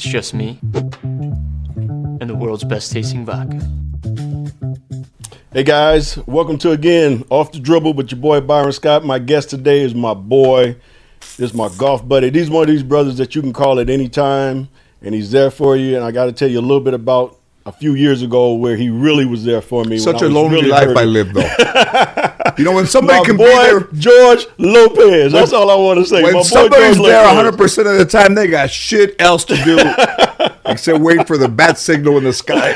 just me and the world's best tasting vodka. Hey guys, welcome to again Off the Dribble with your boy Byron Scott. My guest today is my boy. This is my golf buddy. He's one of these brothers that you can call at any time, and he's there for you. And I got to tell you a little bit about a few years ago where he really was there for me. Such a lonely life I lived, though. You know, when somebody my can boy, be there, George Lopez. That's all I want to say. when my boy somebody's George there Lopez. 100% of the time, they got shit else to do except wait for the bat signal in the sky.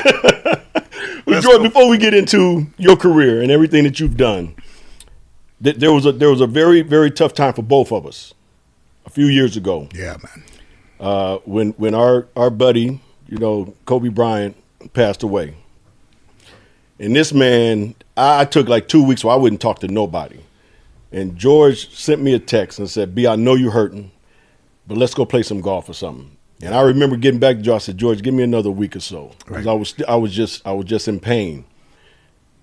Well, George, before we get into your career and everything that you've done, there was a very, very tough time for both of us a few years ago. Yeah, man. When our buddy, Kobe Bryant, passed away. And this man, I took like 2 weeks where I wouldn't talk to nobody. And George sent me a text and said, B, I know you're hurting, but let's go play some golf or something. And I remember getting back to George. I said, George, give me another week or so. Because I was just in pain.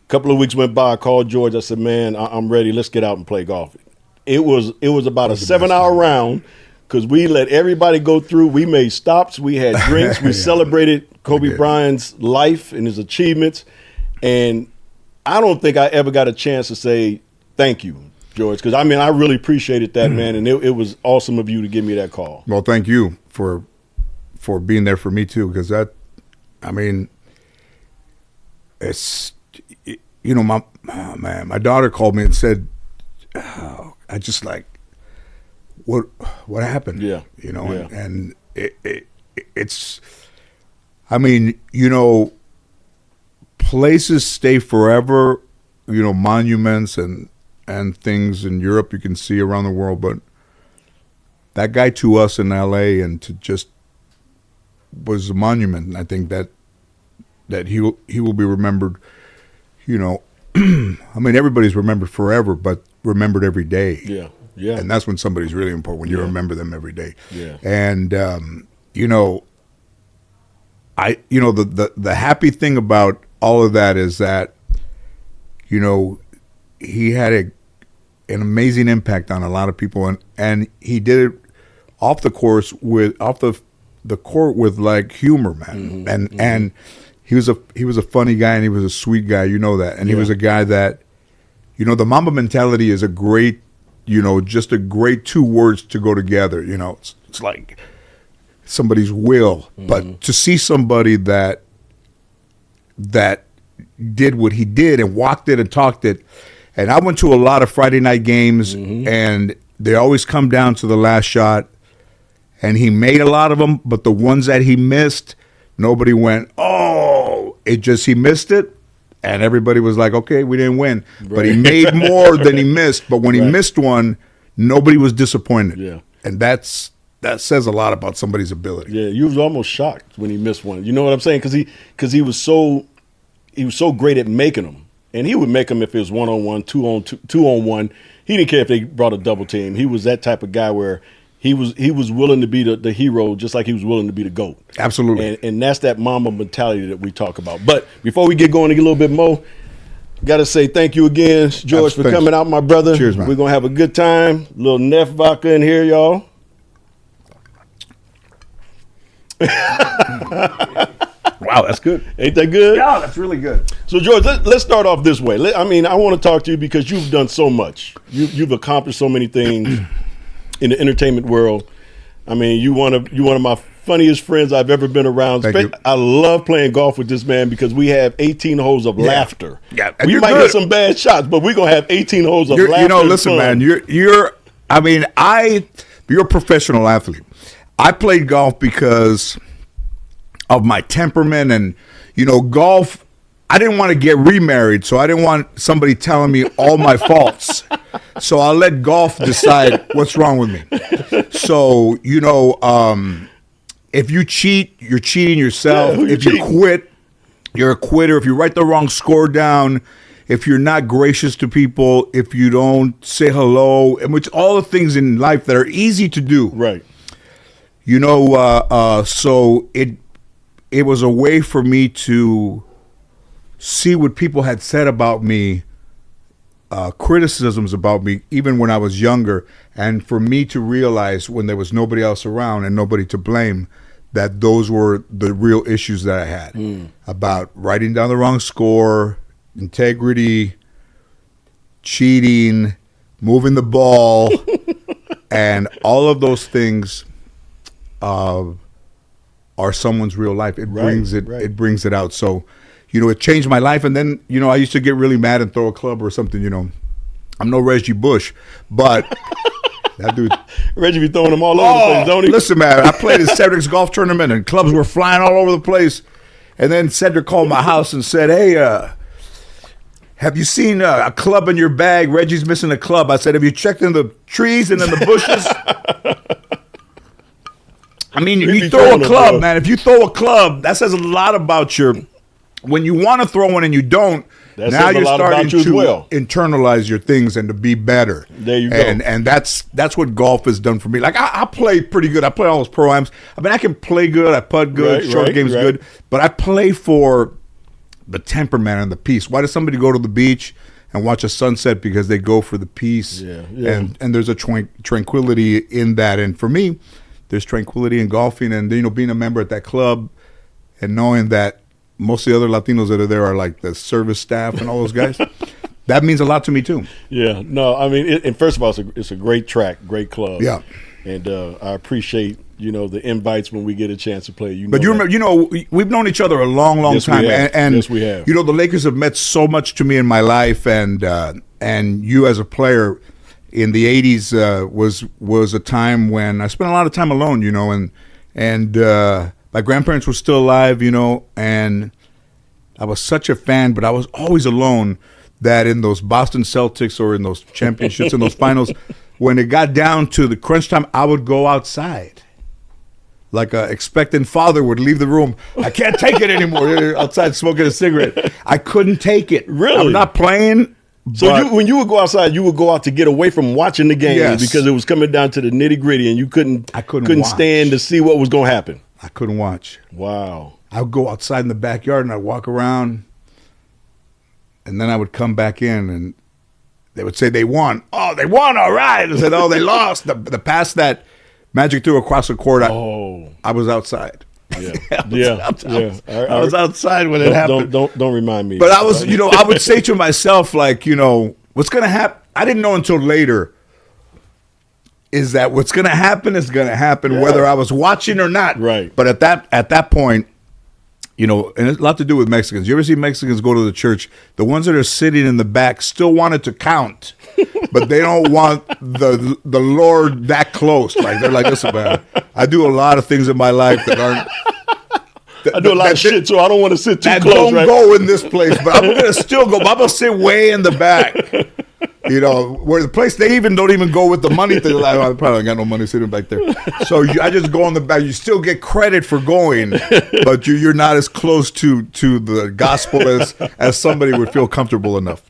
A couple of weeks went by. I called George. I said, man, I'm ready. Let's get out and play golf. It was about a 7-hour round because we let everybody go through. We made stops. We had drinks. We celebrated Kobe Bryant's life and his achievements. And I don't think I ever got a chance to say thank you, George, because, I really appreciated that, man, and it was awesome of you to give me that call. Well, thank you for being there for me, too, because it's, my daughter called me and said, I just like, what happened? Yeah. And it's, places stay forever, monuments and things in Europe you can see around the world, but that guy to us in LA and to just was a monument. And I think that he will be remembered, everybody's remembered forever, but remembered every day. Yeah. And that's when somebody's really important, when you remember them every day. Yeah. And the happy thing about all of that is that, he had an amazing impact on a lot of people, and he did it off the court with like humor, man. And he was a funny guy, and he was a sweet guy, that. And he was a guy that, the Mamba mentality is a great, just a great 2 words to go together. It's like somebody's will, but to see somebody that did what he did and walked it and talked it. And I went to a lot of Friday night games, and they always come down to the last shot. And he made a lot of them, but the ones that he missed, nobody went, oh, he missed it. And everybody was like, okay, we didn't win. Right. But he made more than he missed. But when he missed one, nobody was disappointed. Yeah. And that says a lot about somebody's ability. Yeah, you was almost shocked when he missed one. You know what I'm saying? Because he was so great at making them. And he would make them if it was 1-on-1, 2-on-1. He didn't care if they brought a double team. He was that type of guy where he was willing to be the hero just like he was willing to be the GOAT. Absolutely. And that's that Mamba mentality that we talk about. But before we get going a little bit more, got to say thank you again, George, for coming out, my brother. Cheers, man. We're going to have a good time. A little Neff vodka in here, y'all. Wow, that's good. Ain't that good? Yeah, that's really good. So, George, let's start off this way. I want to talk to you because you've done so much. You've accomplished so many things in the entertainment world. You one of my funniest friends I've ever been around. Thank you. I love playing golf with this man because we have 18 holes of laughter. Yeah, we might get some bad shots, but we're gonna have 18 holes of laughter. Listen, man, you're a professional athlete. I played golf because of my temperament and, golf. I didn't want to get remarried, so I didn't want somebody telling me all my faults. So I'll let golf decide what's wrong with me. So, if you cheat, you're cheating yourself. If you quit, you're a quitter. If you write the wrong score down, if you're not gracious to people, if you don't say hello, and which all the things in life that are easy to do. Right. So it was a way for me to see what people had said about me, criticisms about me, even when I was younger, and for me to realize when there was nobody else around and nobody to blame, that those were the real issues that I had about writing down the wrong score, integrity, cheating, moving the ball, and all of those things are someone's real life. It brings it. Right. It brings it out. So, it changed my life. And then, I used to get really mad and throw a club or something. I'm no Reggie Bush, but that dude. Reggie be throwing them all over the place, don't he? Listen, man, I played in Cedric's golf tournament and clubs were flying all over the place. And then Cedric called my house and said, "Hey, have you seen a club in your bag? Reggie's missing a club." I said, "Have you checked in the trees and in the bushes?" I mean, you throw a club, man. If you throw a club, that says a lot about when you want to throw one and you don't, now you're starting to internalize your things and to be better. There you go. And that's what golf has done for me. Like, I play pretty good. I play all those pro-ams. I mean, I can play good. I putt good. Short game's good. But I play for the temperament and the peace. Why does somebody go to the beach and watch a sunset? Because they go for the peace. Yeah. And there's a tranquility in that. And for me, there's tranquility in golfing and, being a member at that club and knowing that most of the other Latinos that are there are like the service staff and all those guys. That means a lot to me too. Yeah. No, I mean, and first of all, it's a great track, great club. Yeah. And I appreciate, the invites when we get a chance to play. But you remember, we've known each other a long, long time. And yes, we have. The Lakers have meant so much to me in my life, and you as a player in the 80s was a time when I spent a lot of time alone, and my grandparents were still alive, and I was such a fan, but I was always alone, that in those Boston Celtics or in those championships, in those finals, when it got down to the crunch time, I would go outside. Like a expectant father would leave the room. I can't take it anymore. Outside smoking a cigarette. I couldn't take it. Really? I'm not playing. So when you would go outside, you would go out to get away from watching the game because it was coming down to the nitty gritty, and you couldn't stand to see what was going to happen. I couldn't watch. Wow. I would go outside in the backyard and I'd walk around, and then I would come back in and they would say they won. Oh, they won, all right. I said, oh, they lost. The pass that Magic threw across the court, I was outside. Yeah. I was outside when it happened. Don't remind me. But I was, I would say to myself, like, what's going to happen? I didn't know until later is that what's going to happen is going to happen, whether I was watching or not. Right. But at that point, and it's a lot to do with Mexicans. You ever see Mexicans go to the church? The ones that are sitting in the back still want it to count, but they don't want the Lord that close. Like, they're like, listen, man, I do a lot of things in my life that aren't. I do a lot of shit, so I don't want to sit too close. Don't go in this place, but I'm going to still go. But I'm going to sit way in the back. Where the place they don't even go with the money thing. Like, I probably ain't got no money sitting back there. So I just go in the back. You still get credit for going, but you're not as close to the gospel as somebody would feel comfortable enough.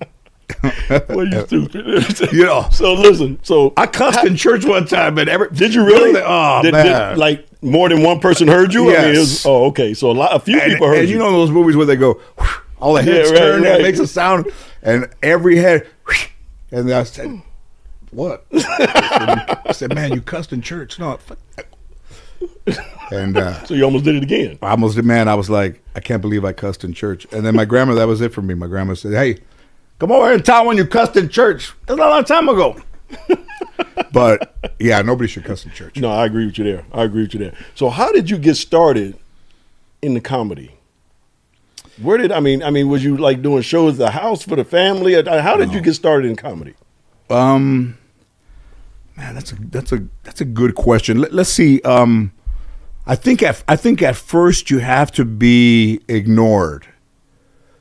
Well, you stupid. So listen. So I cussed in church one time, and did you really? Oh, man! Did, like, more than one person heard you? Yes. I mean, okay. So a few people heard you. And those movies where they go, all the heads turn, and it makes a sound, and every head. And I said, "What?" I said, "Man, you cussed in church." No. And so you almost did it again. I almost did, man. I was like, I can't believe I cussed in church. And then my grandma, that was it for me. My grandma said, "Hey, come over here and tell when you cussed in church." That's a long time ago. But yeah, nobody should cuss in church. No, I agree with you there. So how did you get started in the comedy? Where did was you like doing shows at the house for the family? How did you get started in comedy? Man, that's a good question. Let's see. I think at first you have to be ignored.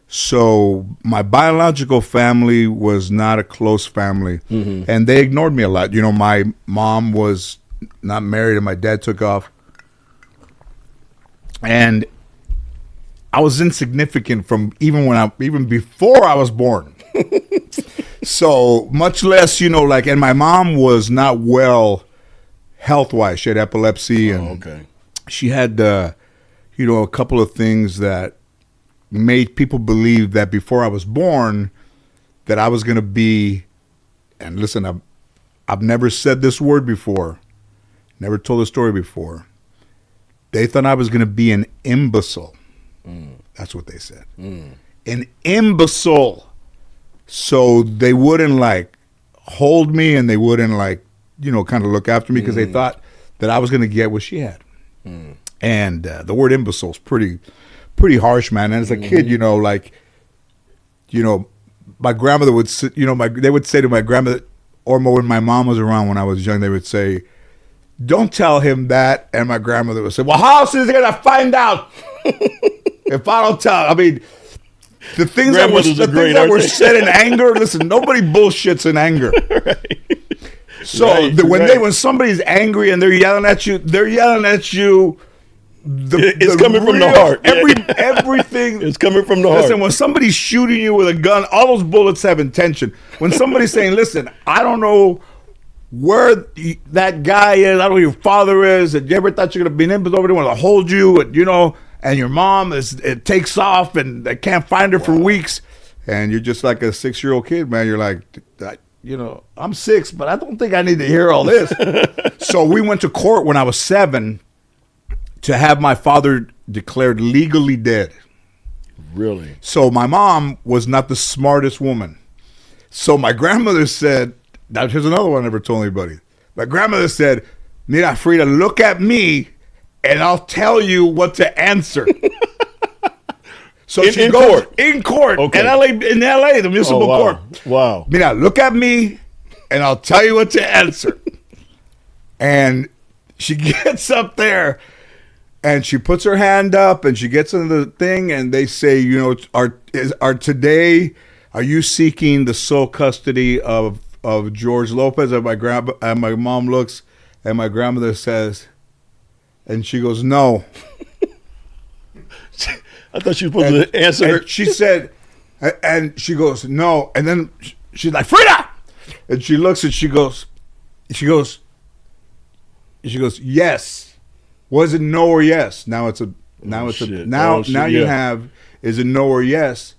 So my biological family was not a close family, and they ignored me a lot. My mom was not married, and my dad took off, and I was insignificant from even before I was born. So much less, and my mom was not well health-wise. She had epilepsy, and she had, a couple of things that made people believe that before I was born that I was going to be, and listen, I've never said this word before, never told a story before, They thought I was going to be an imbecile. That's what they said. An imbecile. So they wouldn't like hold me, and they wouldn't like, kind of look after me, because they thought that I was going to get what she had. And the word imbecile is pretty harsh, man. And as a kid, my grandmother would sit, they would say to my grandmother, or when my mom was around when I was young, they would say, "Don't tell him that." And my grandmother would say, "Well, how else is he going to find out if I don't tell?" I mean, the things that were said in anger, listen, nobody bullshits in anger. Right. So when somebody's angry and they're yelling at you, it's coming from the heart. Everything. It's coming from the heart. Listen, when somebody's shooting you with a gun, all those bullets have intention. When somebody's saying, "Listen, I don't know where that guy is, I don't know who your father is, and you ever thought you're going to be an imbecile, over there want to hold you, and and your mom it takes off, and they can't find her for weeks," and you're just like a 6-year-old kid, man. You're like, I'm 6, but I don't think I need to hear all this. So we went to court when I was 7 to have my father declared legally dead. Really? So my mom was not the smartest woman. So my grandmother said, now here's another one I never told anybody. My grandmother said, "Mira, Frida, look at me and I'll tell you what to answer." So she goes in court Okay. in LA, the municipal court. Wow. Mira, look at me and I'll tell you what to answer. And she gets up there and she puts her hand up and she gets into the thing, and they say, are you seeking the sole custody of George Lopez? And my mom looks, and my grandmother says, and she goes, "No." I thought she was supposed to answer her. She said, and she goes, "No." And then she's like, "Frida!" And she looks and she goes, "Yes." Was it no or yes? Now you have, is it no or yes?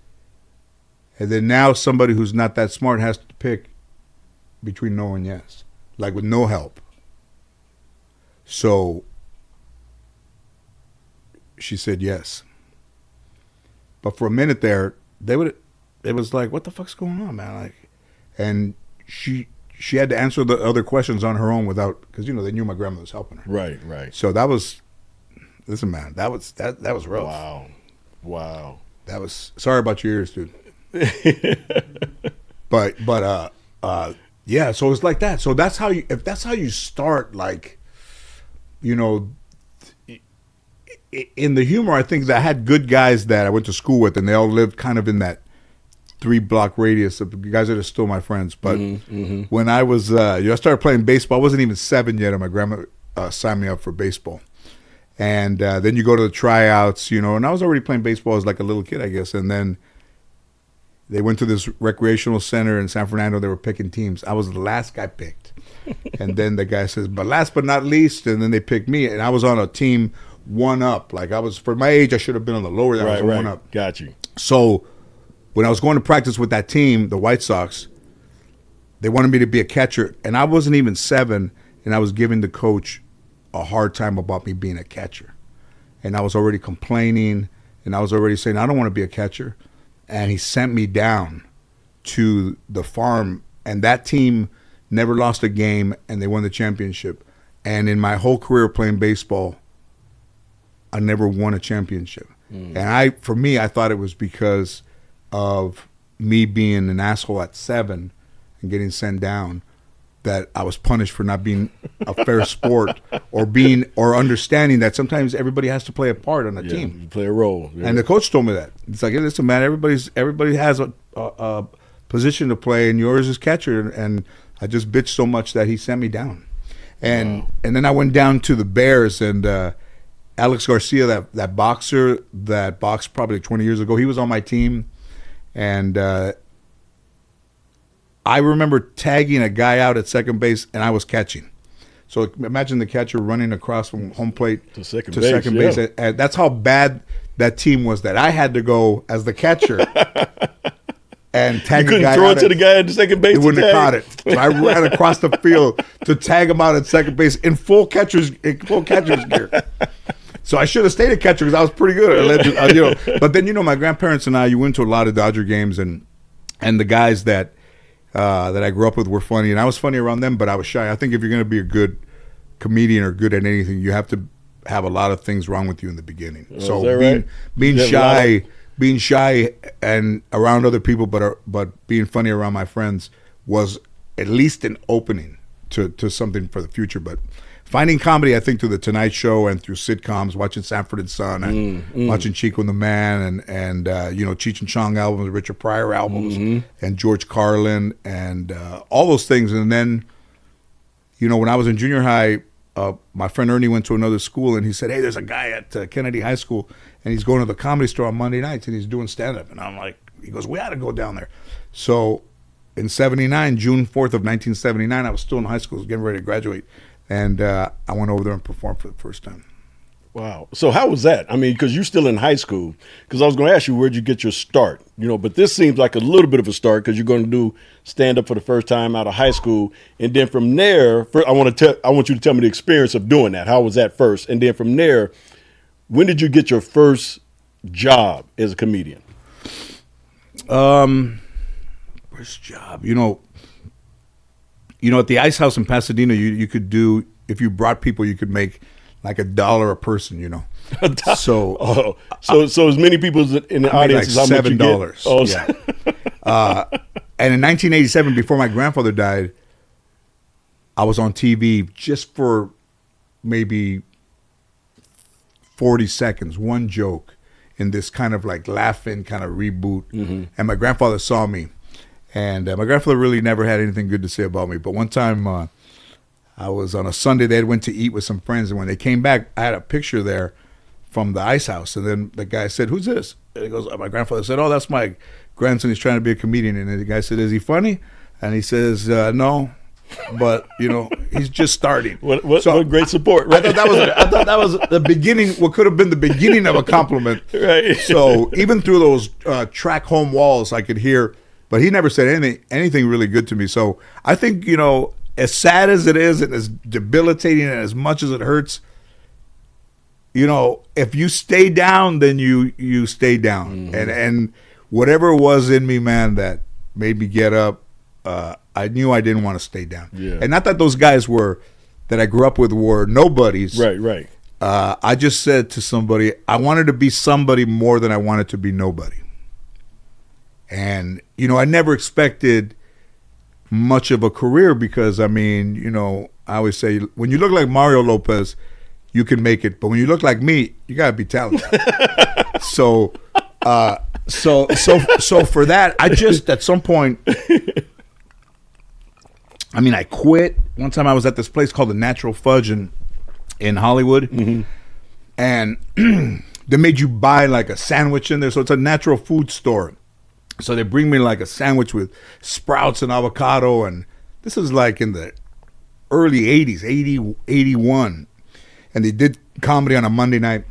And then now somebody who's not that smart has to pick between no and yes, like with no help. So she said yes. But for a minute there, it was like, what the fuck's going on, man? Like, and she had to answer the other questions on her own because they knew my grandmother was helping her. Right. So that was, listen, man, that was rough. Wow. That was, sorry about your ears, dude. but yeah. So it's like that. So if that's how you start, like, in the humor, I think that I had good guys that I went to school with, and they all lived kind of in that 3-block radius of the guys that are still my friends. But when I was, I started playing baseball. I wasn't even 7 yet, and my grandma signed me up for baseball. And then you go to the tryouts, and I was already playing baseball as like a little kid, I guess. And then they went to this recreational center in San Fernando. They were picking teams. I was the last guy picked. And then the guy says, "But last but not least," and then they picked me. And I was on a team 1 up. Like, I was, for my age, I should have been on the lower. That was 1 up. Got you. So when I was going to practice with that team, the White Sox, they wanted me to be a catcher, and I wasn't even 7, and I was giving the coach a hard time about me being a catcher. And I was already complaining, and I was already saying, I don't want to be a catcher. And he sent me down to the farm, and that team never lost a game, and they won the championship. And in my whole career playing baseball, I never won a championship. And I thought it was because of me being an asshole at 7 and getting sent down, that I was punished for not being a fair sport, or understanding that sometimes everybody has to play a part on a team. You play a role. Yeah. And the coach told me that. It's like, hey, listen, man, everybody has a position to play, and yours is catcher. And I just bitched so much that he sent me down. And then I went down to the Bears, and Alex Garcia, that boxer that boxed probably 20 years ago, he was on my team. And I remember tagging a guy out at second base, and I was catching. So imagine the catcher running across from home plate to second base. And that's how bad that team was, that I had to go as the catcher and tag you a guy couldn't throw out it to the guy at the second base. He wouldn't have caught it. So I ran across the field to tag him out at second base in full catcher's gear. So I should have stayed a catcher because I was pretty good. But then my grandparents and I, you went to a lot of Dodger games, and the guys that I grew up with were funny, and I was funny around them, but I was shy. I think if you're going to be a good comedian or good at anything, you have to have a lot of things wrong with you in the beginning. So being shy and around other people, but being funny around my friends was at least an opening to something for the future. But finding comedy, I think, through the Tonight Show and through sitcoms, watching Sanford and Son, and watching Chico and the Man, and Cheech and Chong albums, Richard Pryor albums, and George Carlin, and all those things. And then, when I was in junior high, my friend Ernie went to another school, and he said, "Hey, there's a guy at Kennedy High School, and he's going to the Comedy Store on Monday nights, and he's doing stand-up." And I'm like, he goes, "We ought to go down there." So in 79, June 4th of 1979, I was still in high school, getting ready to graduate. And I went over there and performed for the first time. Wow. So how was that? I mean, because you're still in high school. Because I was going to ask you, where'd you get your start? But this seems like a little bit of a start because you're going to do stand-up for the first time out of high school. And then from there, I want you to tell me the experience of doing that. How was that first? And then from there, when did you get your first job as a comedian? First job, at the Ice House in Pasadena, you could do, if you brought people, you could make like $1 a person, So, so as many people in the audience like as how much you get? $7. Oh, yeah. And in 1987, before my grandfather died, I was on TV just for maybe 40 seconds, one joke in this kind of like laughing kind of reboot. And my grandfather saw me. And my grandfather really never had anything good to say about me. But one time I was on a Sunday, they went to eat with some friends. And when they came back, I had a picture there from the Ice House. And then the guy said, "Who's this?" And he goes, my grandfather said, "Oh, that's my grandson. He's trying to be a comedian." And the guy said, "Is he funny?" And he says, "No, but, he's just starting." What great support, right? I thought that was the beginning, what could have been the beginning of a compliment. Right. So even through those track home walls, I could hear. But he never said anything really good to me. So I think, as sad as it is and as debilitating and as much as it hurts, if you stay down, then you stay down. And whatever it was in me, man, that made me get up, I knew I didn't want to stay down. Yeah. And not that those guys that I grew up with were nobodies. Right. I just said to somebody, I wanted to be somebody more than I wanted to be nobody. And, I never expected much of a career because, I always say, when you look like Mario Lopez, you can make it. But when you look like me, you got to be talented. So for that, I just, at some point, I quit. One time I was at this place called the Natural Fudge in Hollywood. And they made you buy like a sandwich in there. So it's a natural food store. So they bring me like a sandwich with sprouts and avocado, and this is like in the early 80s, 80, 81. And they did comedy on a Monday night,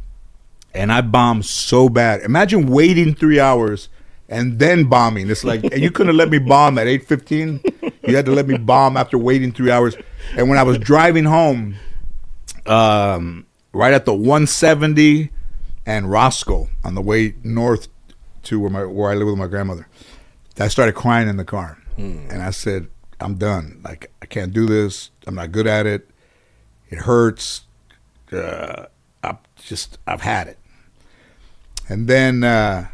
and I bombed so bad. Imagine waiting 3 hours and then bombing. It's like, and you couldn't let me bomb at 8:15. You had to let me bomb after waiting 3 hours. And when I was driving home, right at the 170 and Roscoe on the way north to where I live with my grandmother, I started crying in the car. And I said, "I'm done. Like, I can't do this. I'm not good at it. It hurts. I've had it." And then I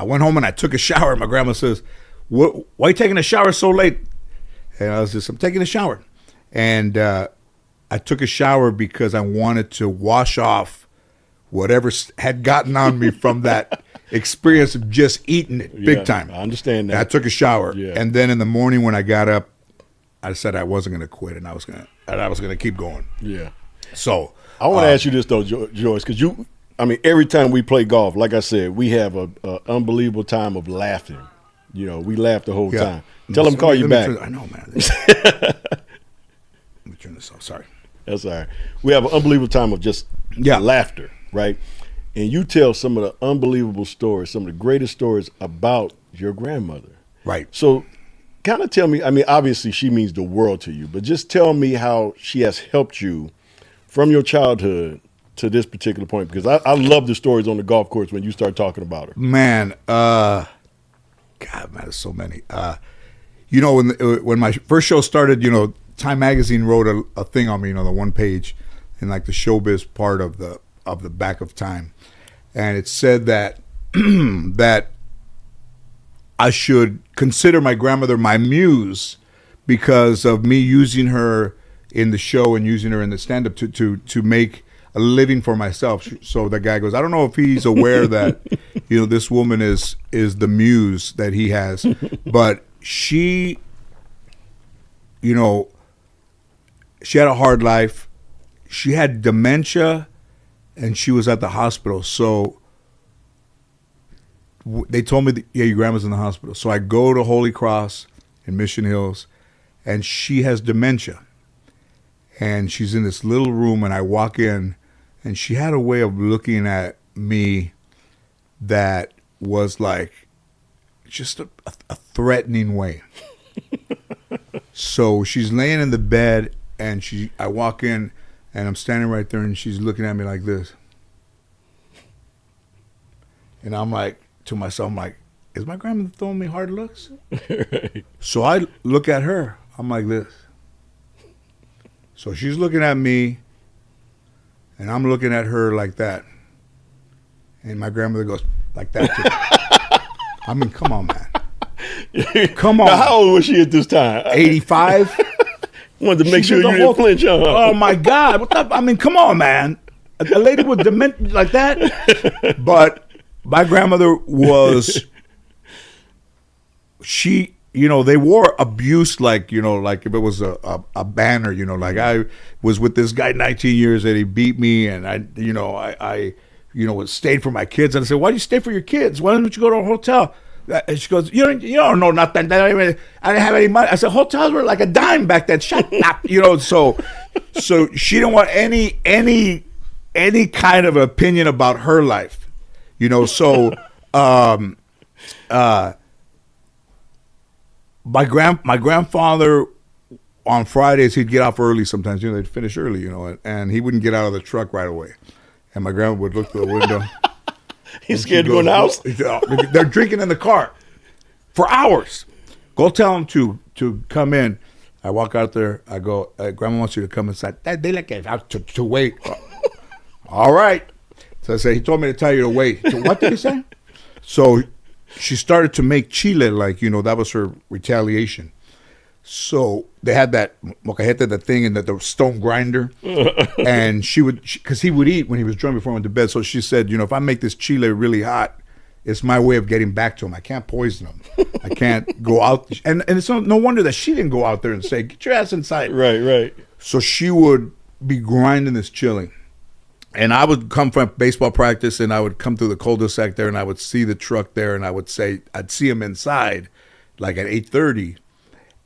went home and I took a shower. And my grandma says, "Why are you taking a shower so late?" And I was just, "I'm taking a shower." And I took a shower because I wanted to wash off whatever had gotten on me from that experience of just eating it big time. I understand that. And I took a shower. Yeah. And then in the morning when I got up, I said I wasn't going to quit, and I was going to keep going. Yeah. So I want to ask you this though, Joyce, because every time we play golf, like I said, we have a unbelievable time of laughing. We laugh the whole time. Tell them call you back. I know, man. Let me turn this off. Sorry. That's all right. We have an unbelievable time of just laughter, right? And you tell some of the unbelievable stories, some of the greatest stories about your grandmother. Right. So kind of tell me, obviously she means the world to you, but just tell me how she has helped you from your childhood to this particular point? Because I love the stories on the golf course when you start talking about her. Man, God, man, there's so many. You know, when my first show started, you know, Time Magazine wrote a thing on me, you know, the one page in like the showbiz part of the back of Time, and it said that that I should consider my grandmother my muse because of me using her in the show and using her in the stand-up to make a living for myself. So the guy goes, I don't know if he's aware that, you know, this woman is the muse that he has, but she, you know, she had a hard life. She had dementia and she was at the hospital. So they told me, yeah, your grandma's in the hospital. So I go to Holy Cross in Mission Hills and she has dementia. And she's in this little room and I walk in and she had a way of looking at me that was like just a threatening way. So she's laying in the bed and I walk in and I'm standing right there and she's looking at me like this. And I'm like, to myself, I'm like, is my grandmother throwing me hard looks? Right. So I look at her, I'm like this. So she's looking at me and I'm looking at her like that. And my grandmother goes like that too. I mean, come on, man. Come on. Now, how old was she at this time? 85. Wanted to make sure you didn't flinch on her. Oh my God. What the, I mean, come on, man. A lady with dementia like that. But my grandmother was, she, you know, they wore abuse like, you know, like if it was a banner, you know, like I was with this guy 19 years and he beat me and I stayed for my kids. And I said, why do you stay for your kids? Why don't you go to a hotel? And she goes, you don't know nothing. I didn't have any money. I said, hotels were like a dime back then. Shut up. You know, so she didn't want any kind of opinion about her life. You know, so my grandfather on Fridays he'd get off early sometimes. You know, they'd finish early, you know, and he wouldn't get out of the truck right away. And my grandma would look through the window. He's scared to go in the house? They're drinking in the car for hours. Go tell them to come in. I walk out there. I go, Grandma wants you to come inside. They like to wait. All right. So I say, he told me to tell you to wait. So what did he say? So she started to make chile, like, you know, that was her retaliation. So they had that mocajete, the thing, and the stone grinder. And because he would eat when he was drunk before he went to bed. So she said, you know, if I make this chile really hot, it's my way of getting back to him. I can't poison him. I can't go out. And it's no wonder that she didn't go out there and say, get your ass inside. Right. So she would be grinding this chili. And I would come from baseball practice and I would come through the cul-de-sac there and I would see the truck there and I'd see him inside like at 8:30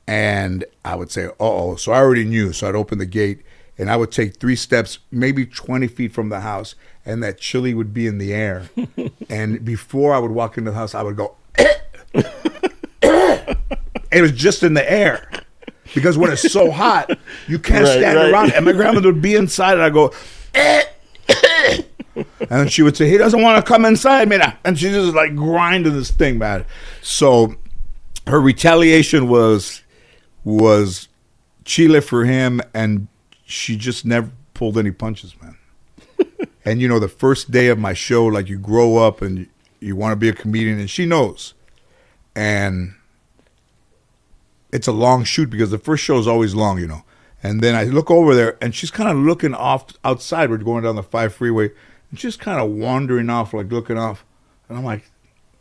and I would say, uh-oh. So I already knew. So I'd open the gate and I would take 3 steps, maybe 20 feet from the house, and that chili would be in the air. And before I would walk into the house, I would go, it was just in the air. Because when it's so hot, you can't stand around. And my grandmother would be inside and I'd go, and she would say, he doesn't want to come inside, man. And she just like grinding this thing, man. So her retaliation was chile for him, and she just never pulled any punches, man. And you know, the first day of my show, like you grow up and you want to be a comedian, and she knows. And it's a long shoot because the first show is always long, you know. And then I look over there, and she's kind of looking off outside. We're going down the 5 freeway, and she's kind of wandering off, like looking off. And I'm like,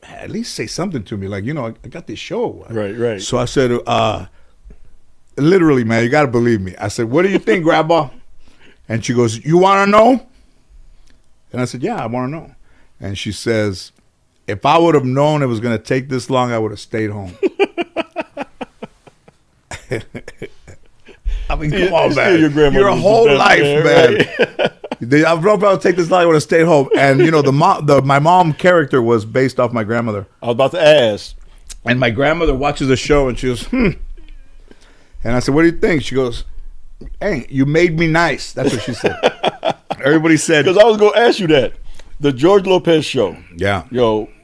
at least say something to me. Like, you know, I got this show. Right. So I said, literally, man, you got to believe me. I said, what do you think, Grandpa? And she goes, you want to know? And I said, yeah, I want to know. And she says, if I would have known it was going to take this long, I would have stayed home. I mean, come on, man. Your whole life, man. Right? I don't know if I'll take this long. I would have stayed home. And, you know, my mom character was based off my grandmother. I was about to ask. And my grandmother watches the show, and she goes, And I said, what do you think? She goes, Hey, you made me nice. That's what she said. Everybody said. Because I was going to ask you that. The George Lopez Show. Yeah.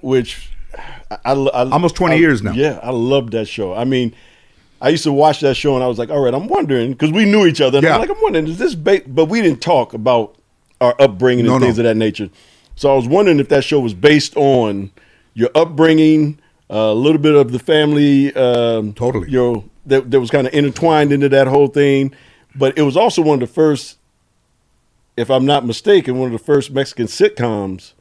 Which I almost 20 years now. Yeah, I loved that show. I mean, I used to watch that show and I was like, all right, I'm wondering, because we knew each other. And I'm wondering, is this but we didn't talk about our upbringing and things of that nature. So I was wondering if that show was based on your upbringing, a little bit of the family. Totally. That was kind of intertwined into that whole thing. But it was also one of the first, if I'm not mistaken, one of the first Mexican sitcoms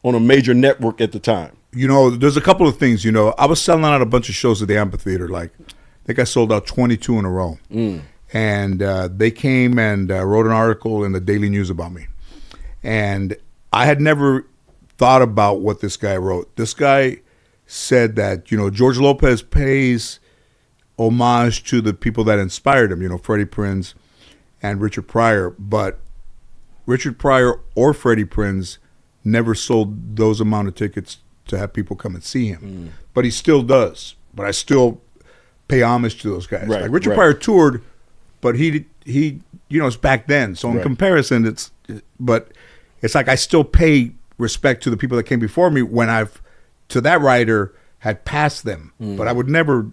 on a major network at the time. There's a couple of things. I was selling out a bunch of shows at the amphitheater. Like, I think I sold out 22 in a row. And they came and wrote an article in the Daily News about me. And I had never thought about what this guy wrote. This guy said that, George Lopez pays homage to the people that inspired him, Freddie Prinze and Richard Pryor. But Richard Pryor or Freddie Prinze never sold those amount of tickets to have people come and see him. But he still does. But I still pay homage to those guys. Right, like Richard Pryor toured, but he it's back then. So in comparison, it's like I still pay respect to the people that came before me when to that writer had passed them. But I would never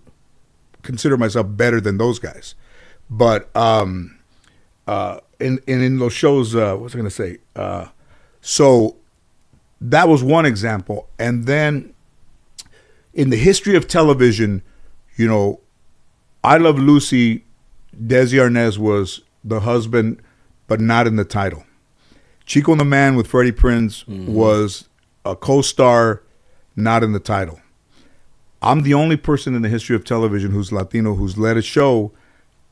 consider myself better than those guys. But in those shows, what was I going to say? So that was one example. And then in the history of television, I Love Lucy, Desi Arnaz was the husband, but not in the title. Chico and the Man with Freddie Prinze was a co-star, not in the title. I'm the only person in the history of television who's Latino who's led a show,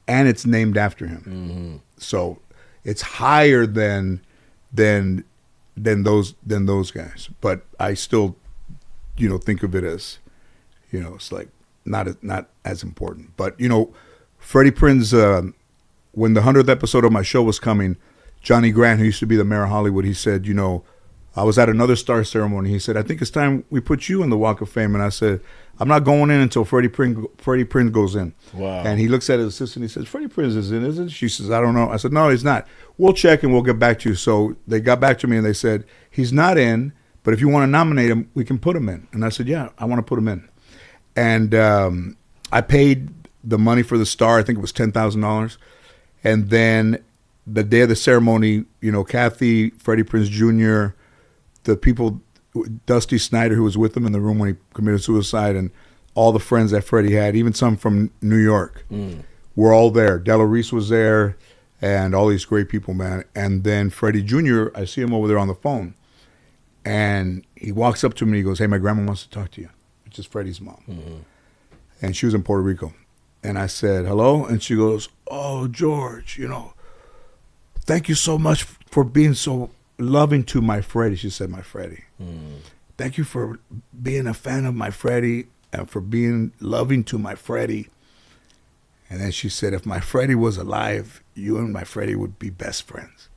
and it's named after him. So it's higher than those guys. But I still, think of it as, it's like not as important. But Freddie Prinze, when the 100th episode of my show was coming, Johnny Grant, who used to be the mayor of Hollywood, he said, I was at another star ceremony. He said, I think it's time we put you in the Walk of Fame. And I said, I'm not going in until Freddie Prinze goes in. Wow. And he looks at his assistant. He says, Freddie Prinze is in, isn't it? She says, I don't know. I said, no, he's not. We'll check and we'll get back to you. So they got back to me and they said, he's not in, but if you want to nominate him, we can put him in. And I said, yeah, I want to put him in. And I paid the money for the star. I think it was $10,000. And then the day of the ceremony, Kathy, Freddie Prinze Jr., the people, Dusty Snyder, who was with him in the room when he committed suicide, and all the friends that Freddie had, even some from New York, were all there. Della Reese was there, and all these great people, man. And then Freddie Jr., I see him over there on the phone, and he walks up to me and he goes, hey, my grandma wants to talk to you, which is Freddie's mom. And she was in Puerto Rico. And I said, hello? And she goes, oh, George, thank you so much for being so loving to my Freddie. She said, my Freddie. Thank you for being a fan of my Freddie and for being loving to my Freddie. And then she said, if my Freddie was alive, you and my Freddie would be best friends.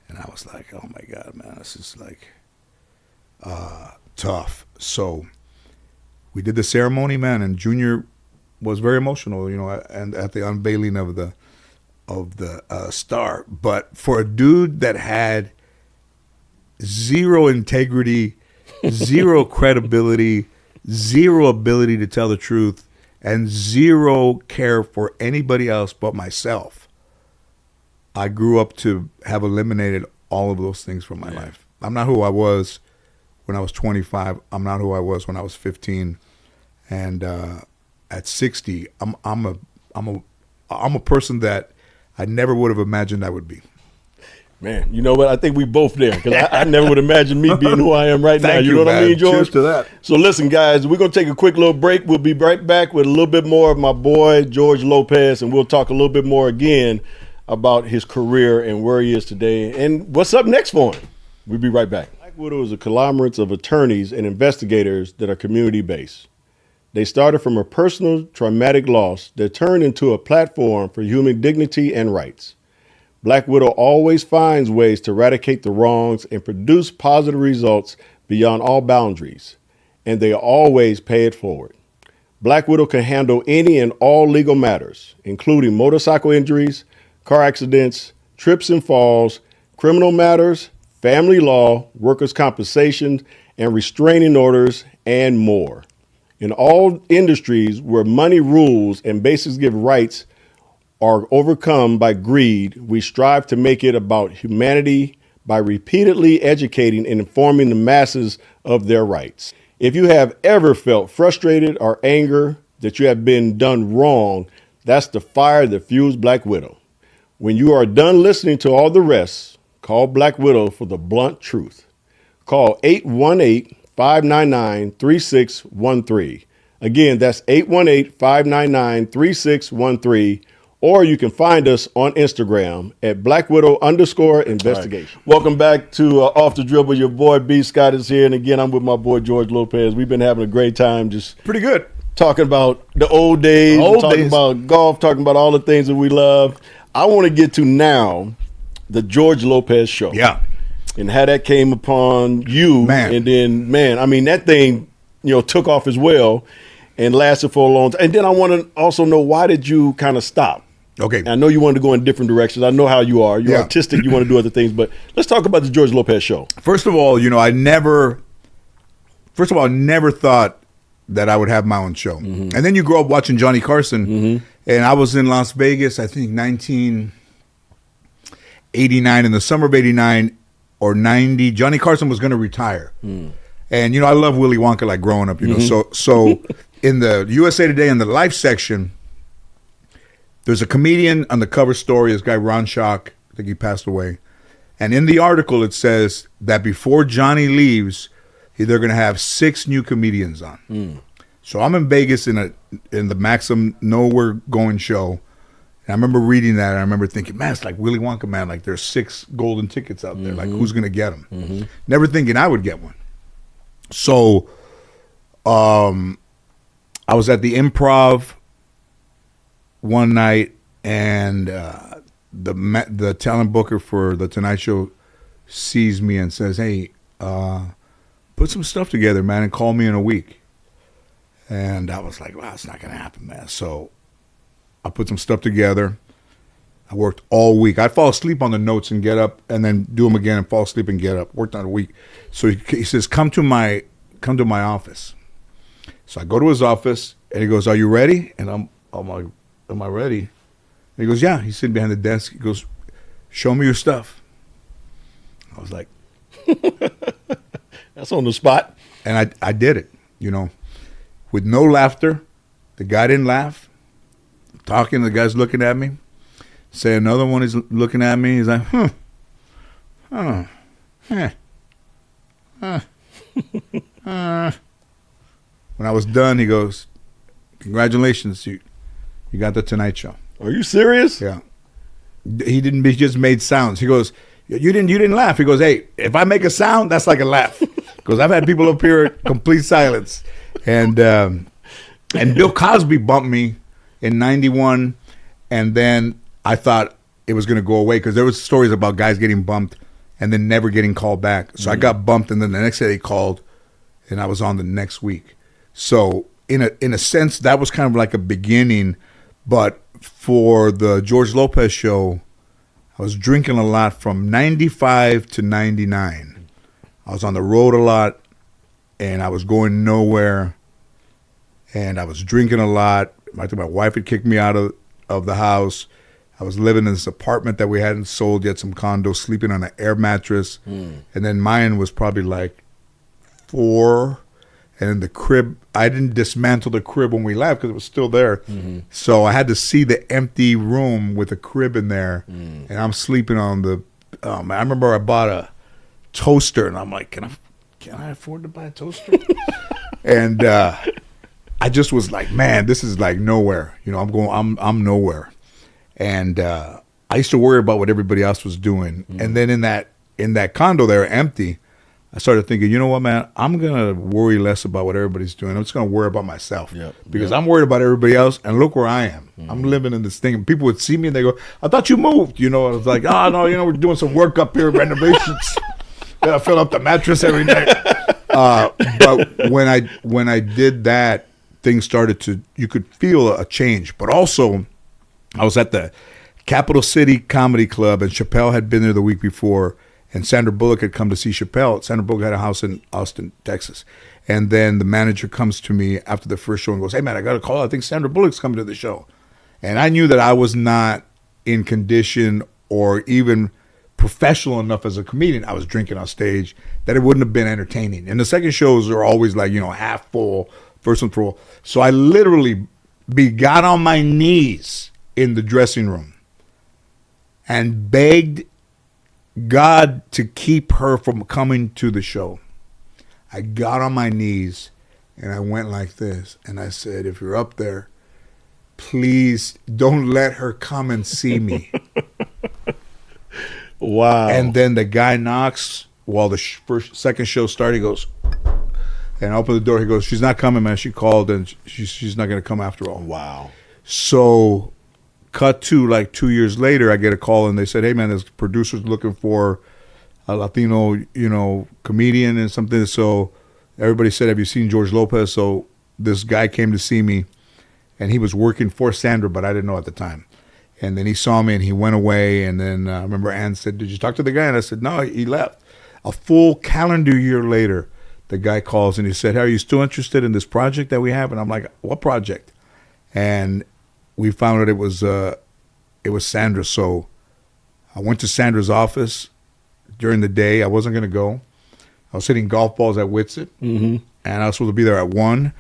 And I was like, oh my God, man, this is like tough. So we did the ceremony, man, and Junior was very emotional, and at the unveiling of the star. But for a dude that had zero integrity, zero credibility, zero ability to tell the truth, and zero care for anybody else but myself, I grew up to have eliminated all of those things from my life. I'm not who I was when I was 25. I'm not who I was when I was 15. And at 60, I'm a person that I never would have imagined I would be. Man, you know what? I think we both there, because I never would imagine me being who I am right now. You know what I mean, George? Cheers to that. So listen, guys, we're going to take a quick little break. We'll be right back with a little bit more of my boy, George Lopez, and we'll talk a little bit more again about his career and where he is today and what's up next for him. We'll be right back. Black Widow is a conglomerate of attorneys and investigators that are community-based. They started from a personal traumatic loss that turned into a platform for human dignity and rights. Black Widow always finds ways to eradicate the wrongs and produce positive results beyond all boundaries, and they always pay it forward. Black Widow can handle any and all legal matters, including motorcycle injuries, car accidents, trips and falls, criminal matters, family law, workers' compensation, and restraining orders, and more. In all industries where money rules and basics give rights are overcome by greed, we strive to make it about humanity by repeatedly educating and informing the masses of their rights. If you have ever felt frustrated or anger that you have been done wrong, that's the fire that fuels Black Widow. When you are done listening to all the rest, call Black Widow for the blunt truth. Call 818-599-3613. Again, that's 818-599-3613. Or you can find us on Instagram at BlackWidow_investigation. Right. Welcome back to Off the Dribble. Your boy B. Scott is here. And again, I'm with my boy George Lopez. We've been having a great time, just Pretty good. talking about the old days, talking about golf, talking about all the things that we love. I want to get to now the George Lopez Show. Yeah. And how that came upon you. Man. And then, man, I mean, that thing, took off as well and lasted for a long time. And then I want to also know, why did you kind of stop? Okay. I know you wanted to go in different directions. I know how you are. You're artistic. You want to do other things. But let's talk about the George Lopez Show. First of all, I never thought that I would have my own show. Mm-hmm. And then you grow up watching Johnny Carson. And I was in Las Vegas, I think 1989, in the summer of 89 or 90. Johnny Carson was going to retire. And, I love Willy Wonka, like growing up, So in the USA Today, in the Life section, there's a comedian on the cover story, this guy Ron Schock, I think he passed away. And in the article, it says that before Johnny leaves, they're going to have 6 new comedians on. So I'm in Vegas in the Maxim Nowhere Going show. And I remember reading that, and I remember thinking, man, it's like Willy Wonka, man. Like, there's 6 golden tickets out there. Like, who's going to get them? Never thinking I would get one. So I was at the Improv one night, and the talent booker for the Tonight Show sees me and says, hey, put some stuff together, man, and call me in a week. And I was like, wow, it's not going to happen, man. So I put some stuff together. I worked all week. I'd fall asleep on the notes and get up and then do them again and fall asleep and get up. Worked on a week. So he says, come to my office. So I go to his office, and he goes, are you ready? And I'm like, am I ready? And he goes, yeah. He's sitting behind the desk. He goes, show me your stuff. I was like, that's on the spot. And I did it, with no laughter. The guy didn't laugh. I'm talking, the guy's looking at me. Say another one is looking at me. He's like, When I was done, he goes, congratulations, you got the Tonight Show. Are you serious? Yeah. He just made sounds. He goes, you didn't laugh. He goes, hey, if I make a sound, that's like a laugh. Because I've had people up here at complete silence. And Bill Cosby bumped me in 91, and then I thought it was going to go away because there was stories about guys getting bumped and then never getting called back. So I got bumped, and then the next day they called, and I was on the next week. So in a sense, that was kind of like a beginning. But for the George Lopez Show, I was drinking a lot from 95 to 99. I was on the road a lot, and I was going nowhere, and I was drinking a lot. I think my wife had kicked me out of the house. I was living in this apartment that we hadn't sold yet, some condo, sleeping on an air mattress. And then mine was probably like 4. And in the crib, I didn't dismantle the crib when we left because it was still there. So I had to see the empty room with a crib in there. And I'm sleeping on the, I remember I bought a toaster, and I'm like, can I afford to buy a toaster? And I just was like, man, this is like nowhere. I'm nowhere. And I used to worry about what everybody else was doing. And then in that condo there, empty, I started thinking, you know what, man, I'm going to worry less about what everybody's doing. I'm just going to worry about myself. Because I'm worried about everybody else, and look where I am. I'm living in this thing. And people would see me, and they go, I thought you moved. I was like, oh, no, we're doing some work up here, renovations. I fill up the mattress every night. But when I did that, things started to, you could feel a change. But also, I was at the Capital City Comedy Club, and Chappelle had been there the week before, and Sandra Bullock had come to see Chappelle. Sandra Bullock had a house in Austin, Texas. And then the manager comes to me after the first show and goes, hey, man, I got a call. I think Sandra Bullock's coming to the show. And I knew that I was not in condition or even professional enough as a comedian. I was drinking on stage, that it wouldn't have been entertaining. And the second shows are always like, half full, first one full. So I literally got on my knees in the dressing room and begged God to keep her from coming to the show. I got on my knees and I went like this. And I said, if you're up there, please don't let her come and see me. Wow. And then the guy knocks while the second show started. He goes, and I open the door. He goes, she's not coming, man. She called and she's not going to come after all. Wow. So cut to like 2 years later, I get a call and they said, hey, man, this producer's looking for a Latino, comedian and something. So everybody said, have you seen George Lopez? So this guy came to see me, and he was working for Sandra, but I didn't know at the time. And then he saw me and he went away. And then I remember Ann said, did you talk to the guy? And I said, no, he left. A full calendar year later, the guy calls and he said, hey, are you still interested in this project that we have? And I'm like, what project? And we found out it was Sandra. So I went to Sandra's office during the day. I wasn't going to go. I was hitting golf balls at Whitsett, and I was supposed to be there at 1.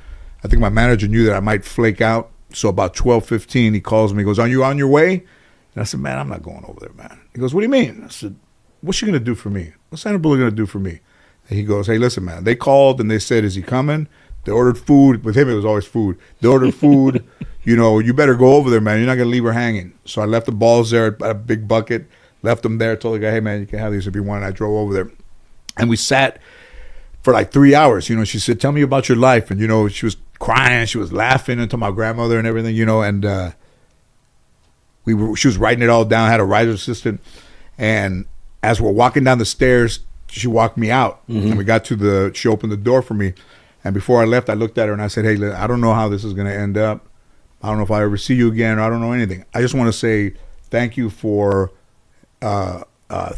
I think my manager knew that I might flake out. So about 12:15, he calls me. He goes, are you on your way? And I said, man, I'm not going over there, man. He goes, what do you mean? I said, what's she going to do for me? What's Sandra Bullock going to do for me? And he goes, hey, listen, man. They called and they said, is he coming? They ordered food. With him, it was always food. They ordered food. You better go over there, man. You're not going to leave her hanging. So I left the balls there at a big bucket, left them there, told the guy, hey, man, you can have these if you want. And I drove over there. And we sat for like 3 hours. She said, tell me about your life. And, she was crying. She was laughing and to my grandmother and everything, and she was writing it all down, had a writer's assistant. And as we're walking down the stairs, she walked me out. And we got to she opened the door for me. And before I left, I looked at her and I said, hey, I don't know how this is going to end up. I don't know if I ever see you again, or I don't know anything. I just want to say thank you for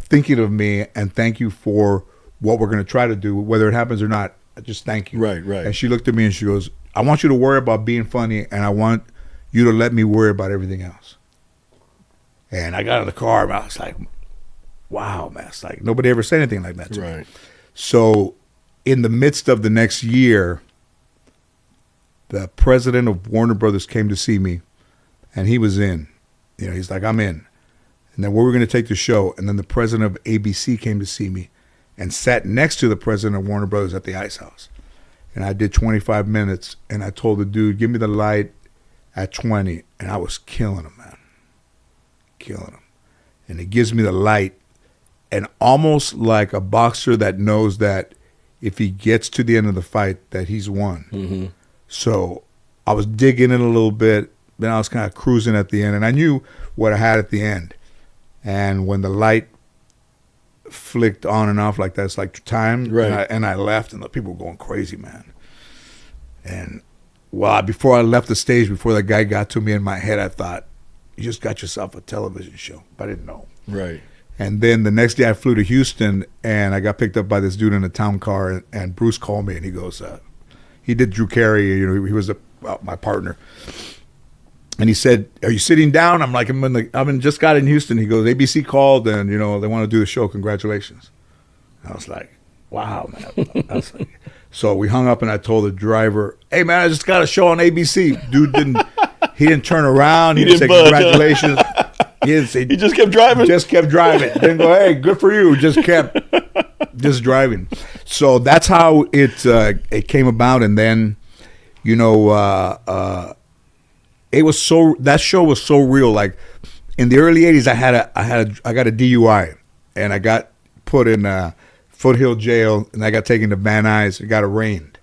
thinking of me, and thank you for what we're going to try to do, whether it happens or not. Just thank you. Right. And she looked at me and she goes, I want you to worry about being funny, and I want you to let me worry about everything else. And I got in the car and I was like, wow, man. It's like nobody ever said anything like that to me. So in the midst of the next year, the president of Warner Brothers came to see me, and he was in. He's like, I'm in. And then where we're going to take the show. And then the president of ABC came to see me and sat next to the president of Warner Brothers at the Ice House. And I did 25 minutes, and I told the dude, give me the light at 20. And I was killing him, man. Killing him. And he gives me the light, and almost like a boxer that knows that if he gets to the end of the fight, that he's won. So I was digging in a little bit, then I was kind of cruising at the end, and I knew what I had at the end. And when the light flicked on and off like that, it's like time, and I left, and the people were going crazy, man. And before I left the stage, before that guy got to me, in my head I thought, you just got yourself a television show. But I didn't know. Right. And then the next day I flew to Houston, and I got picked up by this dude in a town car, and Bruce called me, and he goes, he did Drew Carey, he was my partner. And he said, are you sitting down? I'm like, just got in Houston. He goes, ABC called, and, they want to do the show. Congratulations. I was like, wow, man. So we hung up, and I told the driver, hey, man, I just got a show on ABC. Dude didn't turn around. He didn't say congratulations. He didn't say. He just kept driving. Didn't go, hey, good for you. Just driving. So that's how it came about. And then, it was that show was so real. Like in the early 80s, I got a DUI, and I got put in Foothill Jail, and I got taken to Van Nuys and got arraigned.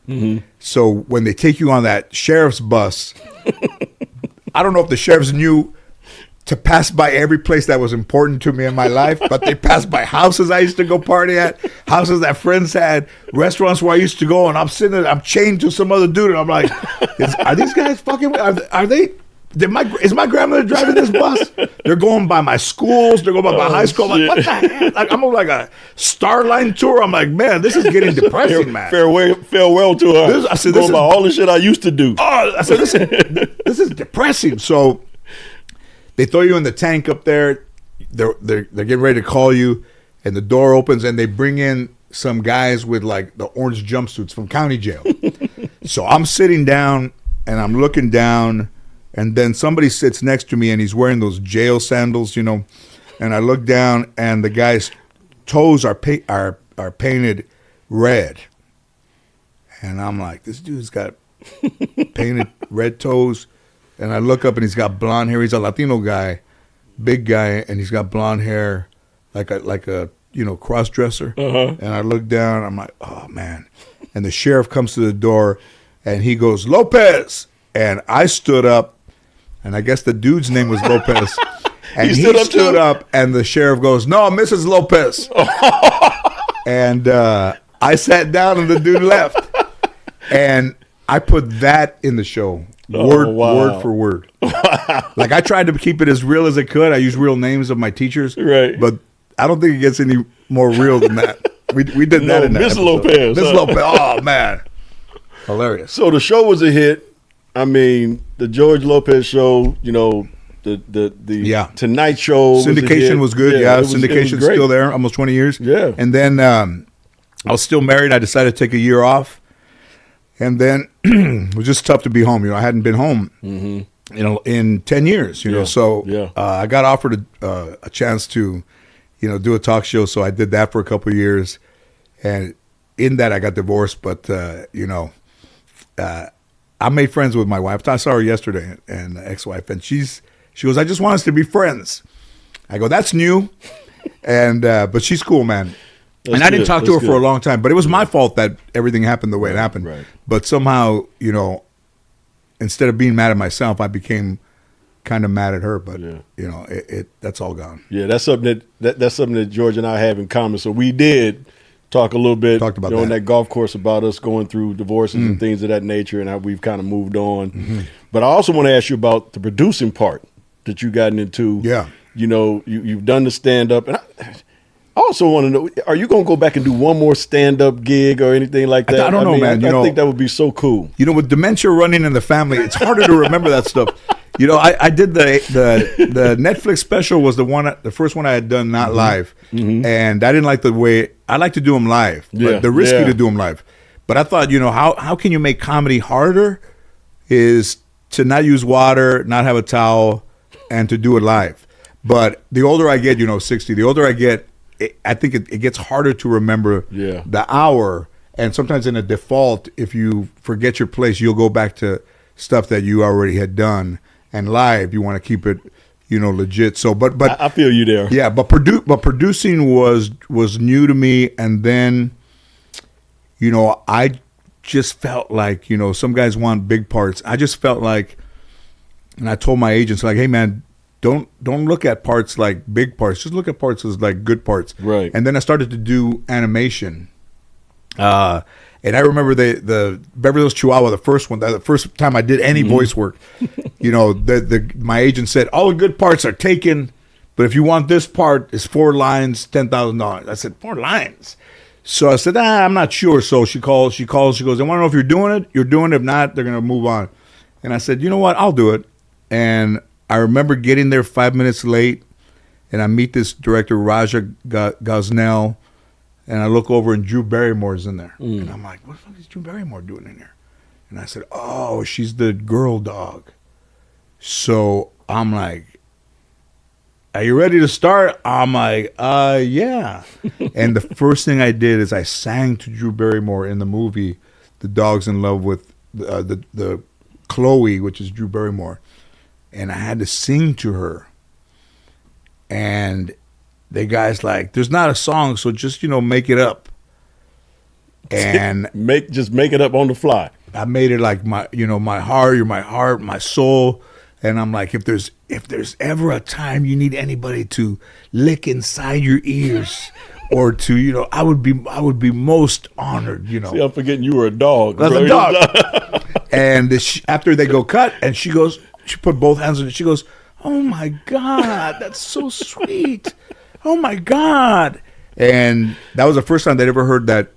So when they take you on that sheriff's bus, I don't know if the sheriffs knew to pass by every place that was important to me in my life, but they passed by houses I used to go party at, houses that friends had, restaurants where I used to go, and I'm sitting there, I'm chained to some other dude, and I'm like, are these guys fucking, are they is my grandmother driving this bus? They're going by my schools. They're going by my high school. I'm like, what the heck? Like, I'm on like a Starline tour. I'm like, man, this is getting depressing, man. Farewell to her. I said, going by all the shit I used to do. Oh, I said, this is depressing. So they throw you in the tank up there. They're getting ready to call you, and the door opens, and they bring in some guys with like the orange jumpsuits from county jail. So I'm sitting down, and I'm looking down, and then somebody sits next to me, and he's wearing those jail sandals, and I look down, and the guy's toes are painted red, and I'm like, this dude's got painted red toes, and I look up, and he's got blonde hair. He's a Latino guy, big guy, and he's got blonde hair, like a cross dresser. And I look down, I'm like, oh man, and the sheriff comes to the door, and he goes, Lopez, and I stood up. And I guess the dude's name was Lopez. And he stood up, and the sheriff goes, no, Mrs. Lopez. And I sat down, and the dude left. And I put that in the show, word for word. Like, I tried to keep it as real as I could. I used real names of my teachers. Right. But I don't think it gets any more real than that. We did that in that Miss episode. Lopez. Miss Lopez. Oh, man. Hilarious. So the show was a hit. I mean, the George Lopez Show, the Tonight Show. Syndication was good. Yeah, syndication's still there, almost 20 years. Yeah. And then I was still married. I decided to take a year off. And then it was just tough to be home. I hadn't been home, in 10 years, So I got offered a chance to, do a talk show. So I did that for a couple of years. And in that, I got divorced. But, I made friends with my wife. I saw her yesterday, and ex-wife, and she goes, I just want us to be friends. I go, that's new. And but she's cool, man. And I didn't talk to her for a long time, but it was my fault that everything happened the way it happened. Right. But somehow, instead of being mad at myself, I became kind of mad at her. But that's all gone. Yeah, that's something that George and I have in common. So we did talk a little bit on that golf course about us going through divorces and things of that nature, and how we've kind of moved on. But I also want to ask you about the producing part that you've gotten into. Yeah. You've done the stand-up. And I also want to know, are you going to go back and do one more stand-up gig or anything like that? I don't know, man. I think that would be so cool. With dementia running in the family, it's harder to remember that stuff. I did the Netflix special was the first one I had done not live, and I didn't like the way I like to do them live. But they're risky to do them live. But I thought, how can you make comedy harder? Is to not use water, not have a towel, and to do it live. But the older I get, 60. The older I get, I think it gets harder to remember the hour. And sometimes in a default, if you forget your place, you'll go back to stuff that you already had done. And live, you want to keep it, legit. So, but I feel you there. Yeah, but producing was new to me, and then, I just felt like, some guys want big parts. I just felt like, and I told my agents, like, hey man, don't look at parts like big parts. Just look at parts as like good parts. Right. And then I started to do animation. And I remember the Beverly Hills Chihuahua, the first time I did any voice work, my agent said, all the good parts are taken, but if you want this part, it's 4 lines, $10,000. I said, 4 lines? So I said, I'm not sure. So she calls, she goes, I want to know if you're doing it. You're doing it. If not, they're going to move on. And I said, you know what? I'll do it. And I remember getting there 5 minutes late, and I meet this director, Raja Gosnell. And I look over, and Drew Barrymore's in there. And I'm like, what the fuck is Drew Barrymore doing in here? And I said, oh, she's the girl dog. So I'm like, are you ready to start? I'm like, yeah. And the first thing I did is I sang to Drew Barrymore in the movie The Dog's in Love with the Chloe, which is Drew Barrymore. And I had to sing to her. And the guy's like, there's not a song, so just, make it up. And make it up on the fly. I made it like my heart, you're my heart, my soul. And I'm like, if there's ever a time you need anybody to lick inside your ears or to, I would be most honored, See, I'm forgetting you were a dog. That's a dog. And after they go cut, and she goes, she put both hands on it. She goes, "Oh my God, that's so sweet. Oh my God." And that was the first time they'd ever heard that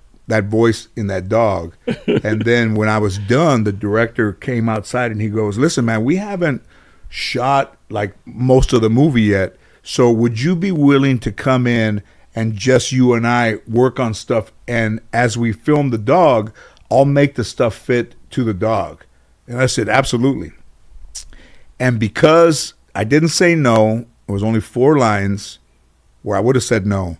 voice in that dog. And then when I was done, the director came outside and he goes, "Listen, man, we haven't shot like most of the movie yet. So would you be willing to come in and just you and I work on stuff? And as we film the dog, I'll make the stuff fit to the dog." And I said, "Absolutely." And because I didn't say no, it was only 4 lines where I would have said no.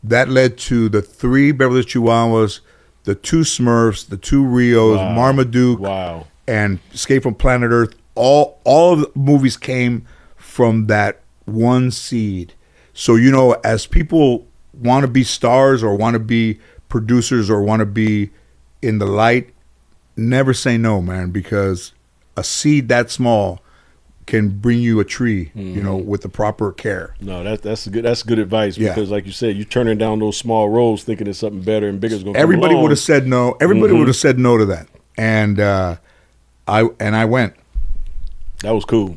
That led to the 3 Beverly Chihuahuas, the 2 Smurfs, the 2 Rios, Marmaduke, and Escape from Planet Earth. All of the movies came from that one seed. So, you know, as people want to be stars or want to be producers or want to be in the light, never say no, man, because a seed that small can bring you a tree, you know, with the proper care. No, that's good advice, because like you said, you're turning down those small roles thinking there's something better and bigger is going to come along. Everybody would have said no. Everybody would have said no to that. And I went. That was cool.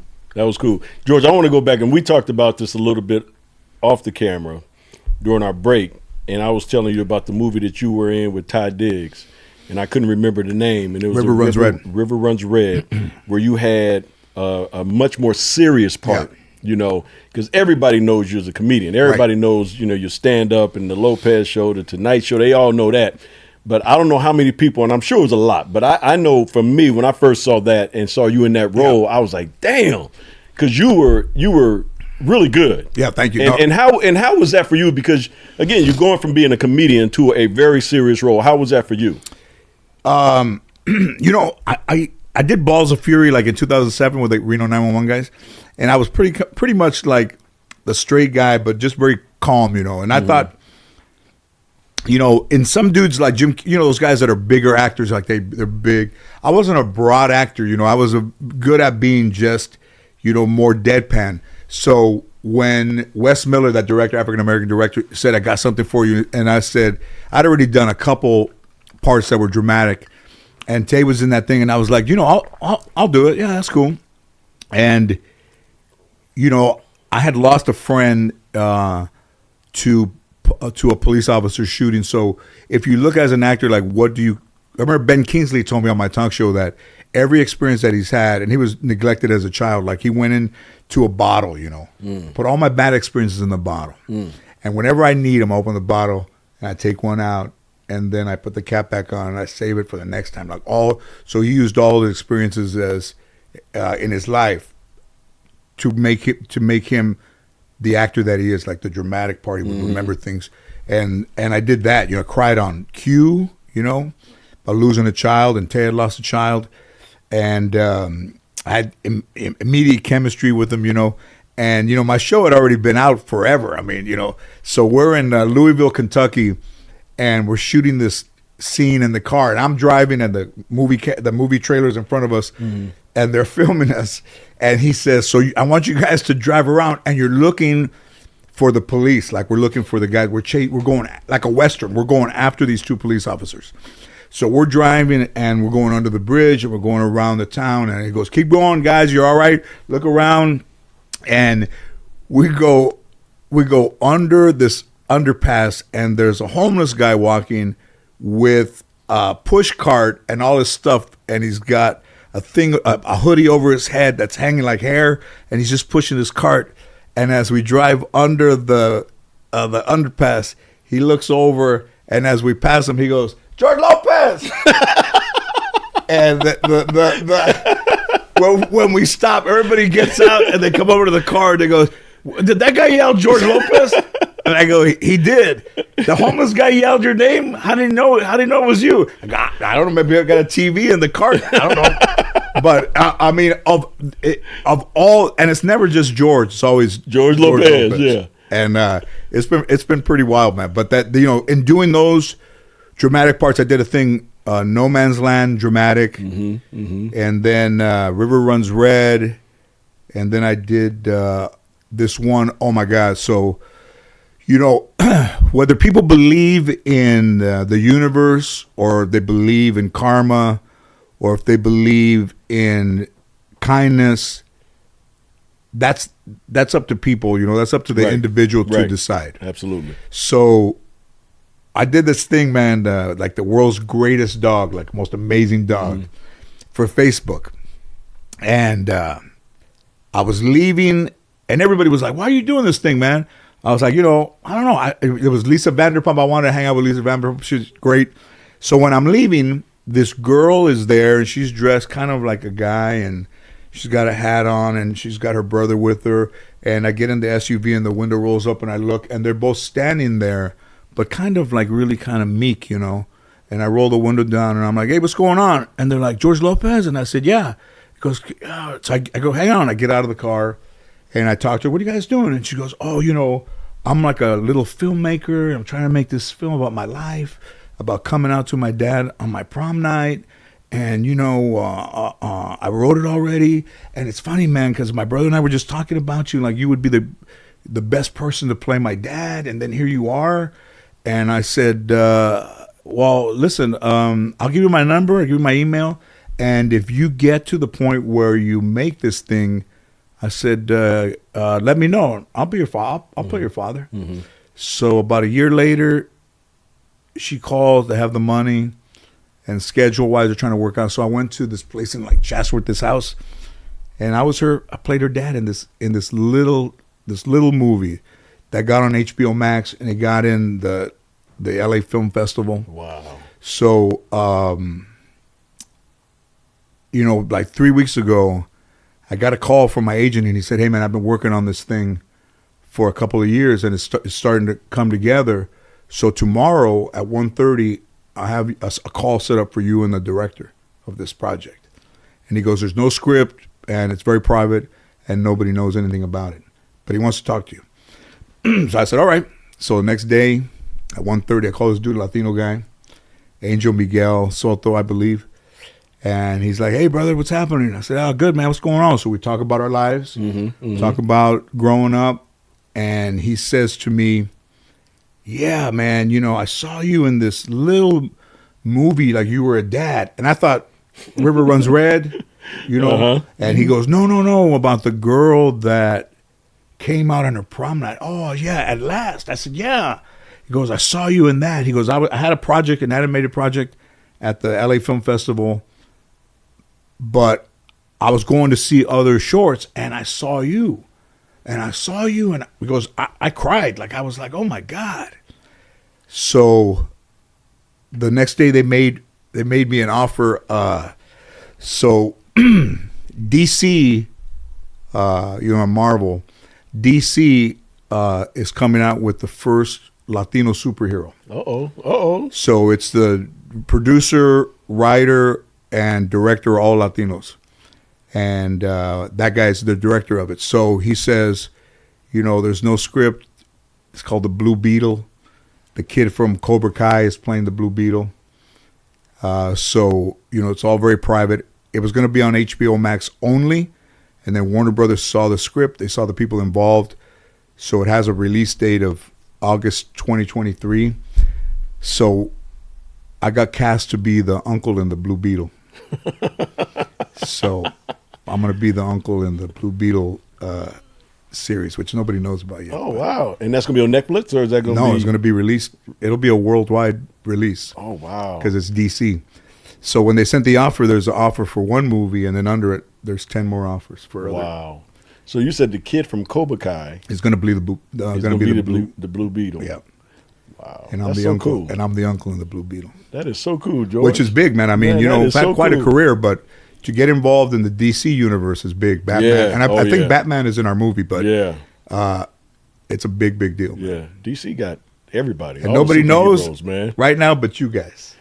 George, I want to go back, and we talked about this a little bit off the camera during our break, and I was telling you about the movie that you were in with Ty Diggs, and I couldn't remember the name. And it was River Runs Red. River Runs Red, where you had a much more serious part, you know, because everybody knows you as a comedian. Everybody knows, you know, your stand-up and the Lopez Show, the Tonight Show. They all know that. But I don't know how many people, and I'm sure it was a lot, but I know for me, when I first saw that and saw you in that role, I was like, damn, because you were really good. Yeah, thank you. And how was that for you? Because, again, you're going from being a comedian to a very serious role. How was that for you? You know, I did Balls of Fury like in 2007 with the Reno 911 guys, and I was pretty much like the straight guy, but just very calm, you know. And I thought, you know, in some dudes like Jim, you know, those guys that are bigger actors, like they're big. I wasn't a broad actor, you know. I was good at being just, you know, more deadpan. So when Wes Miller, that director, African-American director, said, "I got something for you," and I said, I'd already done a couple parts that were dramatic, and Tay was in that thing, and I was like, you know, I'll do it. Yeah, that's cool. And, you know, I had lost a friend to a police officer shooting. So if you look as an actor, like, what do you? I remember Ben Kingsley told me on my talk show that every experience that he's had, and he was neglected as a child, like he went into a bottle, you know, put all my bad experiences in the bottle. And whenever I need them, I open the bottle and I take one out, and then I put the cap back on and I save it for the next time. So he used all the experiences as in his life to make him the actor that he is, like the dramatic part. He would remember things, and I did that. You know, cried on cue. You know, about losing a child, and Tay had lost a child, and I had immediate chemistry with him. You know, and you know my show had already been out forever. I mean, you know, so we're in Louisville, Kentucky, and we're shooting this scene in the car, and I'm driving, and the movie trailer's in front of us, and they're filming us. And he says, "So I want you guys to drive around, and you're looking for the police, like we're looking for the guys. We're going like a Western. We're going after these 2 police officers." So we're driving, and we're going under the bridge, and we're going around the town. And he goes, "Keep going, guys. You're all right. Look around." And we go under this underpass, and there's a homeless guy walking with a push cart and all his stuff, and he's got a hoodie over his head that's hanging like hair, and he's just pushing his cart. And as we drive under the underpass, he looks over, and as we pass him, he goes, "George Lopez!" And when we stop, everybody gets out, and they come over to the car, and they go, "Did that guy yell George Lopez?" And I go, "He did." "The homeless guy yelled your name? How did he know? How did he know it was you?" I don't know. Maybe I got a TV in the car. I don't know. But I mean, of all, and it's never just George. It's always George Lopez. Yeah. And it's been pretty wild, man. But that, you know, in doing those dramatic parts, I did a thing, No Man's Land, dramatic, and then River Runs Red, and then I did this one. Oh my God! So, you know, whether people believe in the universe, or they believe in karma, or if they believe in kindness, that's up to people, that's up to the individual to decide. Absolutely. So I did this thing, man, like the world's greatest dog, like most amazing dog, for Facebook. And I was leaving, and everybody was like, why are you doing this thing, man? I was like, I don't know. It was Lisa Vanderpump. I wanted to hang out with Lisa Vanderpump. She's great. So when I'm leaving, this girl is there, and she's dressed kind of like a guy, and she's got a hat on, and she's got her brother with her. And I get in the SUV, and the window rolls up, and I look, and they're both standing there, but kind of like really kind of meek, And I roll the window down, and I'm like, hey, what's going on? And they're like, George Lopez? And I said, yeah. He goes, oh. So I go, hang on. I get out of the car, and I talk to her, what are you guys doing? And she goes, oh, I'm like a little filmmaker. I'm trying to make this film about my life, about coming out to my dad on my prom night. And, I wrote it already. And it's funny, man, because my brother and I were just talking about you, like you would be the best person to play my dad. And then here you are. And I said, well, listen, I'll give you my number. I'll give you my email. And if you get to the point where you make this thing, I said, let me know. I'll be your father. I'll play your father. Mm-hmm. So about a year later, she calls. They have the money, and schedule-wise, they're trying to work out. So I went to this place in like Chatsworth, this house, and I played her dad in this little movie that got on HBO Max, and it got in the LA Film Festival. Wow. So, like 3 weeks ago, I got a call from my agent, and he said, hey, man, I've been working on this thing for a couple of years, and it's starting to come together. So tomorrow at 1:30, I have a call set up for you and the director of this project. And he goes, there's no script, and it's very private, and nobody knows anything about it. But he wants to talk to you. So I said, all right. So the next day at 1:30, I call this dude, Latino guy, Angel Miguel Soto, I believe. And he's like, hey, brother, what's happening? I said, oh, good, man. What's going on? So we talk about our lives, talk about growing up. And he says to me, yeah, man, I saw you in this little movie like you were a dad. And I thought, River Runs Red, And he goes, no, about the girl that came out on her prom night. Oh, yeah, at last. I said, yeah. He goes, I saw you in that. He goes, I had a project, an animated project at the LA Film Festival, but I was going to see other shorts, and I saw you. And he goes, I cried. Like, I was like, oh, my God. So the next day they made me an offer. So DC, Marvel, DC is coming out with the first Latino superhero. Uh-oh. So it's the producer, writer, and director are all Latinos. And that guy's the director of it. So he says, there's no script. It's called The Blue Beetle. The kid from Cobra Kai is playing the Blue Beetle. So, it's all very private. It was going to be on HBO Max only. And then Warner Brothers saw the script. They saw the people involved. So it has a release date of August 2023. So I got cast to be the uncle in the Blue Beetle. So I'm going to be the uncle in the Blue Beetle series, which nobody knows about yet. Oh, wow. And that's going to be on Netflix, or is that going to be? No, it's going to be released. It'll be a worldwide release. Oh, wow. Because it's DC. So when they sent the offer, there's an offer for one movie, and then under it, there's 10 more offers for other. Wow. So you said the kid from Cobra Kai is going to be the Blue Beetle. Yeah. Wow. And I'm that's the so uncle. cool. And I'm the uncle in the Blue Beetle. That is so cool, George. Which is big, man. I mean, I've had quite cool. a career, but to get involved in the DC universe is big. Batman, and I think Batman is in our movie, but it's a big, big deal. Man. Yeah, DC got everybody, and nobody knows, man, right now, but you guys.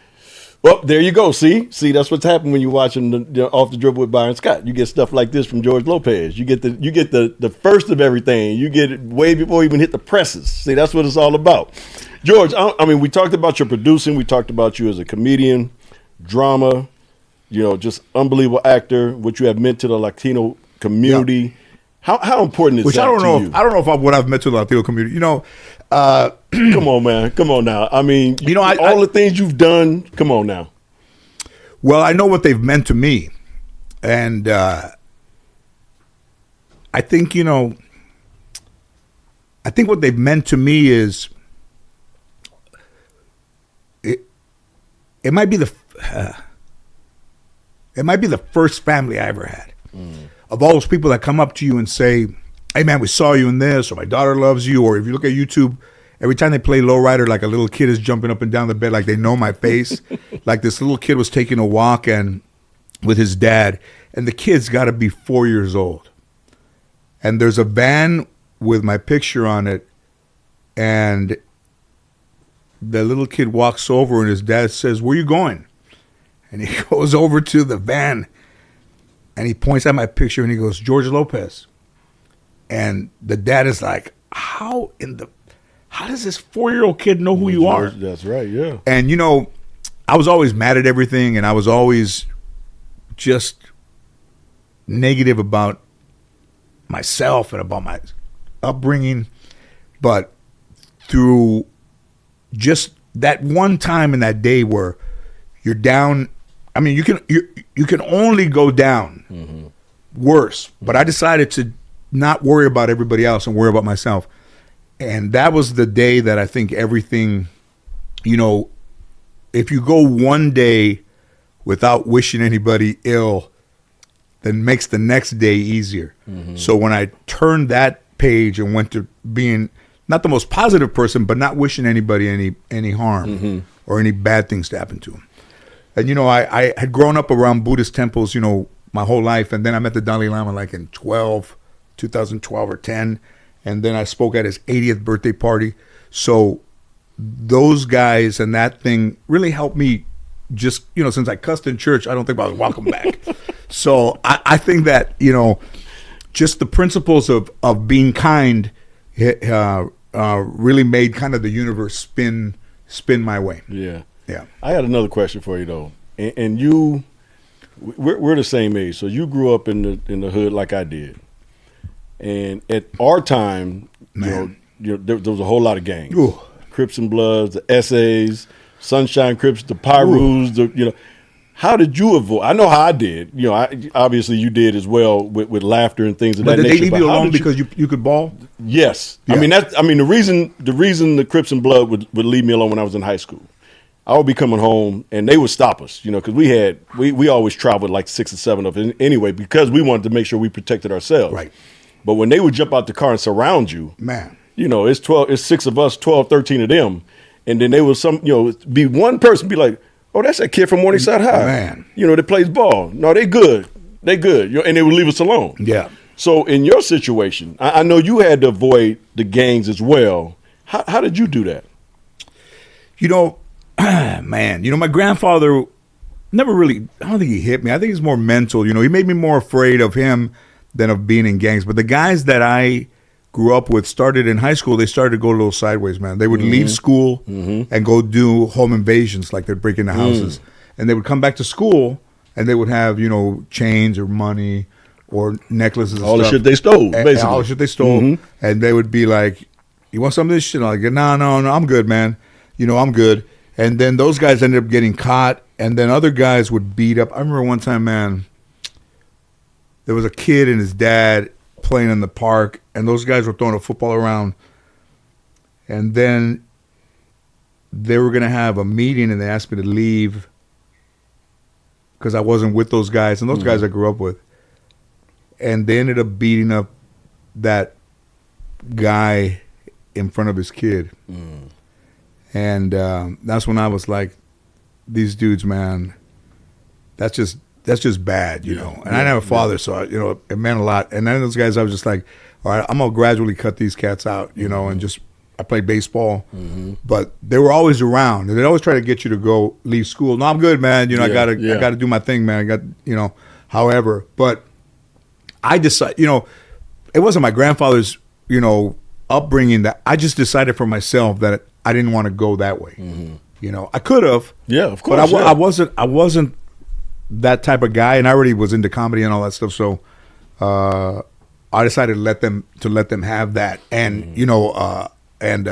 Well, there you go. See, that's what's happened when you're watching Off the Dribble with Byron Scott. You get stuff like this from George Lopez. You get the first of everything. You get it way before you even hit the presses. See, that's what it's all about. George, I mean, we talked about your producing. We talked about you as a comedian, drama, just unbelievable actor, what you have meant to the Latino community. Yeah. How important is that to you? I don't know if what I've meant to the Latino community. Come on, man. Come on now. I mean, all the things you've done. Come on now. Well, I know what they've meant to me, and I think, I think what they've meant to me is it might be the first family I ever had. Of all those people that come up to you and say, hey man, we saw you in this, or my daughter loves you, or if you look at YouTube, every time they play Lowrider, like a little kid is jumping up and down the bed, like they know my face. Like this little kid was taking a walk and with his dad, and the kid's got to be 4 years old. And there's a van with my picture on it, and the little kid walks over and his dad says, where you going? And he goes over to the van and he points at my picture and he goes, George Lopez. And the dad is like, how does this 4-year-old kid know who you are? That's right, yeah. And I was always mad at everything, and I was always just negative about myself and about my upbringing. But through just that one time in that day where you're down, I mean, you can only go down worse. But I decided to not worry about everybody else and worry about myself. And that was the day that I think everything, if you go one day without wishing anybody ill, then makes the next day easier. So when I turned that page and went to being not the most positive person, but not wishing anybody any harm or any bad things to happen to them. And, I had grown up around Buddhist temples, my whole life. And then I met the Dalai Lama like in 2012 or 10. And then I spoke at his 80th birthday party. So those guys and that thing really helped me just, since I cussed in church, I don't think I was welcome back. So I think that, just the principles of being kind really made kind of the universe spin my way. Yeah. Yeah. I had another question for you, though. And we're the same age. So you grew up in the hood like I did. And at our time, there was a whole lot of gangs. Ooh. Crips and Bloods, the Essays, Sunshine Crips, the Pyrus, how did you avoid? I know how I did. Obviously you did as well with laughter and things of that nature. But did they leave you alone because you could ball? Yes. Yeah. The reason the Crips and Blood would leave me alone when I was in high school, I would be coming home and they would stop us, because we always traveled like 6 or 7 of them anyway, because we wanted to make sure we protected ourselves. Right. But when they would jump out the car and surround you, man, it's 6 of us, 12, 13 of them. And then they would be one person be like, oh, that's that kid from Morningside High. Man. That plays ball. No, they good. They good. And they would leave us alone. Yeah. So in your situation, I know you had to avoid the gangs as well. How did you do that? Man, my grandfather never really, I don't think he hit me. I think it's more mental. He made me more afraid of him than of being in gangs. But the guys that I grew up with started in high school. They started to go a little sideways, man. They would leave school and go do home invasions, like they'd break into houses. And they would come back to school and they would have, chains or money or necklaces and all stuff. The shit they stole, basically. And all the shit they stole. And they would be like, you want some of this shit? I'm like, no, I'm good, man. I'm good. And then those guys ended up getting caught. And then other guys would beat up. I remember one time, man, there was a kid and his dad playing in the park, and those guys were throwing a football around. And then they were going to have a meeting, and they asked me to leave because I wasn't with those guys, and those guys I grew up with. And they ended up beating up that guy in front of his kid. And that's when I was like, these dudes, man, that's just bad, And I didn't have a father, so it meant a lot. And then those guys, I was just like, all right, I'm gonna gradually cut these cats out, and just I played baseball, but they were always around, and they'd always try to get you to leave school. No, I'm good, man. I gotta do my thing, man. I got, however, but I decided, it wasn't my grandfather's, upbringing that I just decided for myself that I didn't want to go that way. I could have, yeah, of course, but I wasn't that type of guy, and I already was into comedy and all that stuff. So I decided to let them have that, and and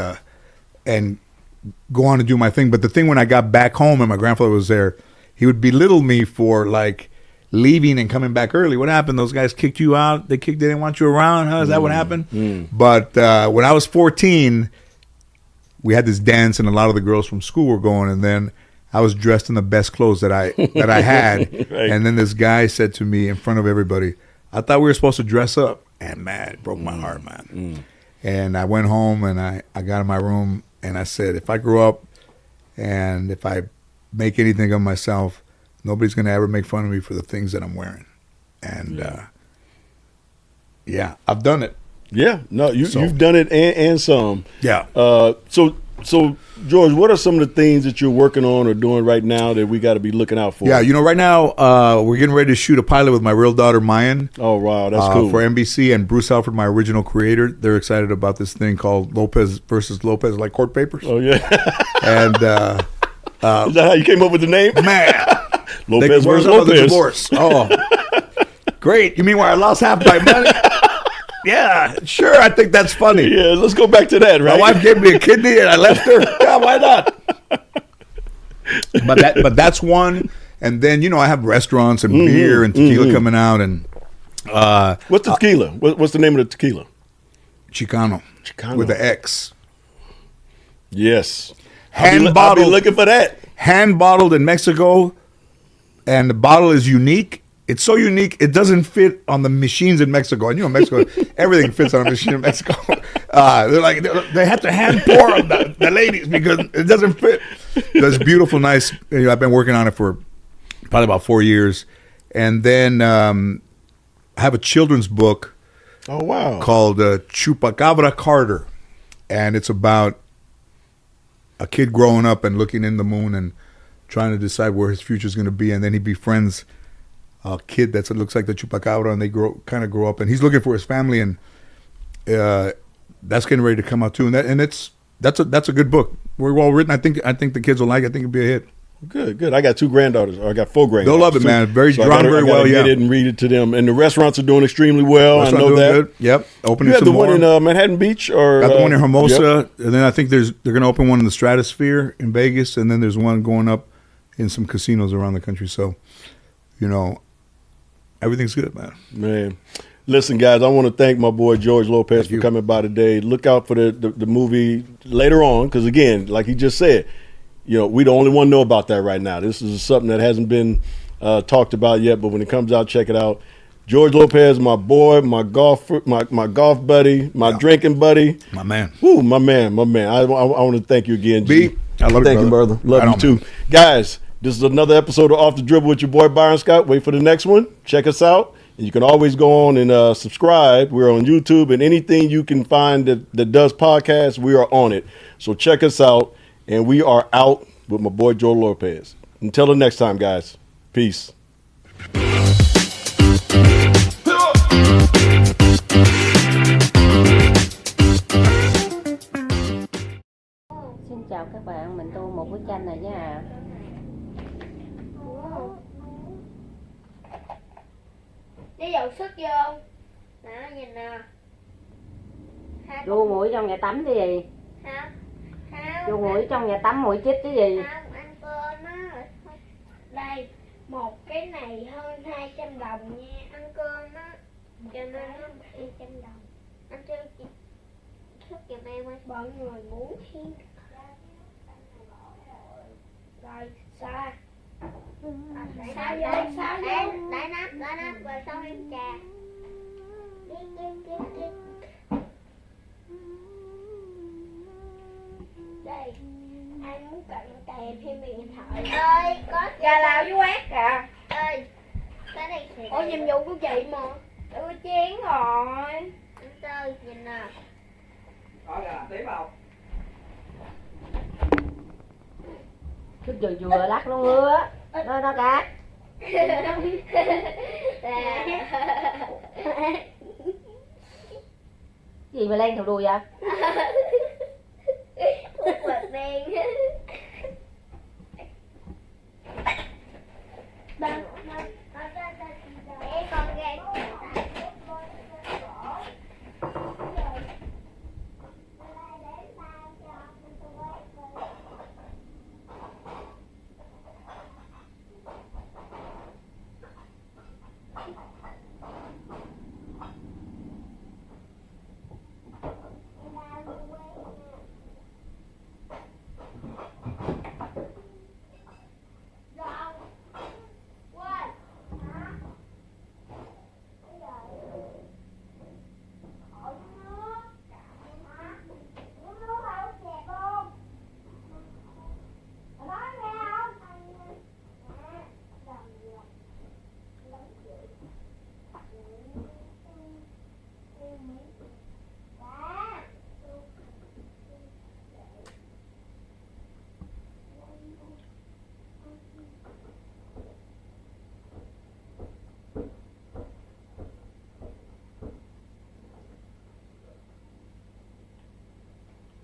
go on and do my thing. But the thing, when I got back home and my grandfather was there, he would belittle me for like leaving and coming back early. What happened? Those guys kicked you out. They didn't want you around. Huh? Is that what happened? But when I was 14, we had this dance, and a lot of the girls from school were going, and then I was dressed in the best clothes that I had. Right. And then this guy said to me in front of everybody, I thought we were supposed to dress up. And man, it broke my heart, man. And I went home and I got in my room and I said, if I grow up and if I make anything of myself, nobody's going to ever make fun of me for the things that I'm wearing. And yeah, I've done it. Yeah, no, you've done it and some. Yeah. So George, what are some of the things that you're working on or doing right now that we got to be looking out for? Yeah, right now we're getting ready to shoot a pilot with my real daughter Mayan. Oh wow, that's cool. For NBC, and Bruce Alford, my original creator, they're excited about this thing called Lopez versus Lopez, like court papers. Oh yeah. And is that how you came up with the name? Man, Lopez versus Lopez. Divorce. Oh, great. You mean where I lost half my money? Yeah, sure. I think that's funny. Yeah, let's go back to that, right? My wife gave me a kidney and I left her. Yeah, why not? But that's one. And then, I have restaurants and beer and tequila coming out. And what's the tequila? What's the name of the tequila? Chicano. With the X. Yes. Hand bottled. I'll be looking for that. Hand bottled in Mexico. And the bottle is unique. It's so unique, it doesn't fit on the machines in Mexico. And Mexico, everything fits on a machine in Mexico. They have to hand pour on the ladies because it doesn't fit. That's beautiful, nice. I've been working on it for probably about 4 years. And then I have a children's book. Oh, wow. Called Chupacabra Carter. And it's about a kid growing up and looking in the moon and trying to decide where his future is going to be. And then he befriends a kid that looks like the Chupacabra, and they grow up, and he's looking for his family, and that's getting ready to come out too. And that's a good book. We're well written. I think the kids will like it. I think it'll be a hit. Good. I got 2 granddaughters. Or I got 4 granddaughters. They'll love it, man. Very drawn very well. Yeah. Get it and read it to them. And the restaurants are doing extremely well. I know that. Good. Yep. Opening. You had the one in Manhattan Beach, or got the one in Hermosa, and then I think they're going to open one in the Stratosphere in Vegas, and then there's one going up in some casinos around the country. So, everything's good, man. Listen, guys, I want to thank my boy George Lopez for coming by today. Look out for the movie later on, because again, like he just said, we the only one know about that right now. This is something that hasn't been talked about yet, but when it comes out, check it out. George Lopez, my boy, my golf buddy, my drinking buddy, my man. Woo, my man. I want to thank you again, G. I love you, brother. Love you too, guys. This is another episode of Off the Dribble with your boy Byron Scott. Wait for the next one. Check us out. And you can always go on and subscribe. We're on YouTube, and anything you can find that does podcasts, we are on it. So check us out. And we are out with my boy George Lopez. Until the next time, guys. Peace. Xin chào các bạn, mình tô một bức tranh này nha. Để dầu sức vô. Đó, nhìn nè. Ru mũi trong nhà tắm cái gì? Hả? Ru mũi trong nhà tắm mũi chích cái gì? Không, ăn cơm á. Đây, một cái này hơn 200 đồng nha. Ăn cơm á. Cho nên nó 200 đồng. Anh cho chị sức giùm em ơi. Mọi người muốn hiên. Rồi, xa. Đẩy nắp rồi xong em trà. Đây, ai muốn cận kèm thêm điện thoại. Ơi, có gà lao với quát kìa. Ơi, cái này thì ủa nhiệm vụ của chị mà. Tôi chén rồi. Anh Tư, nhìn nè. Có gà tí vào. Cứ vừa lắc nó ngứa. Nó cát. Gì mà len thầu đùi vậy? Hút vật đen. Để con gà.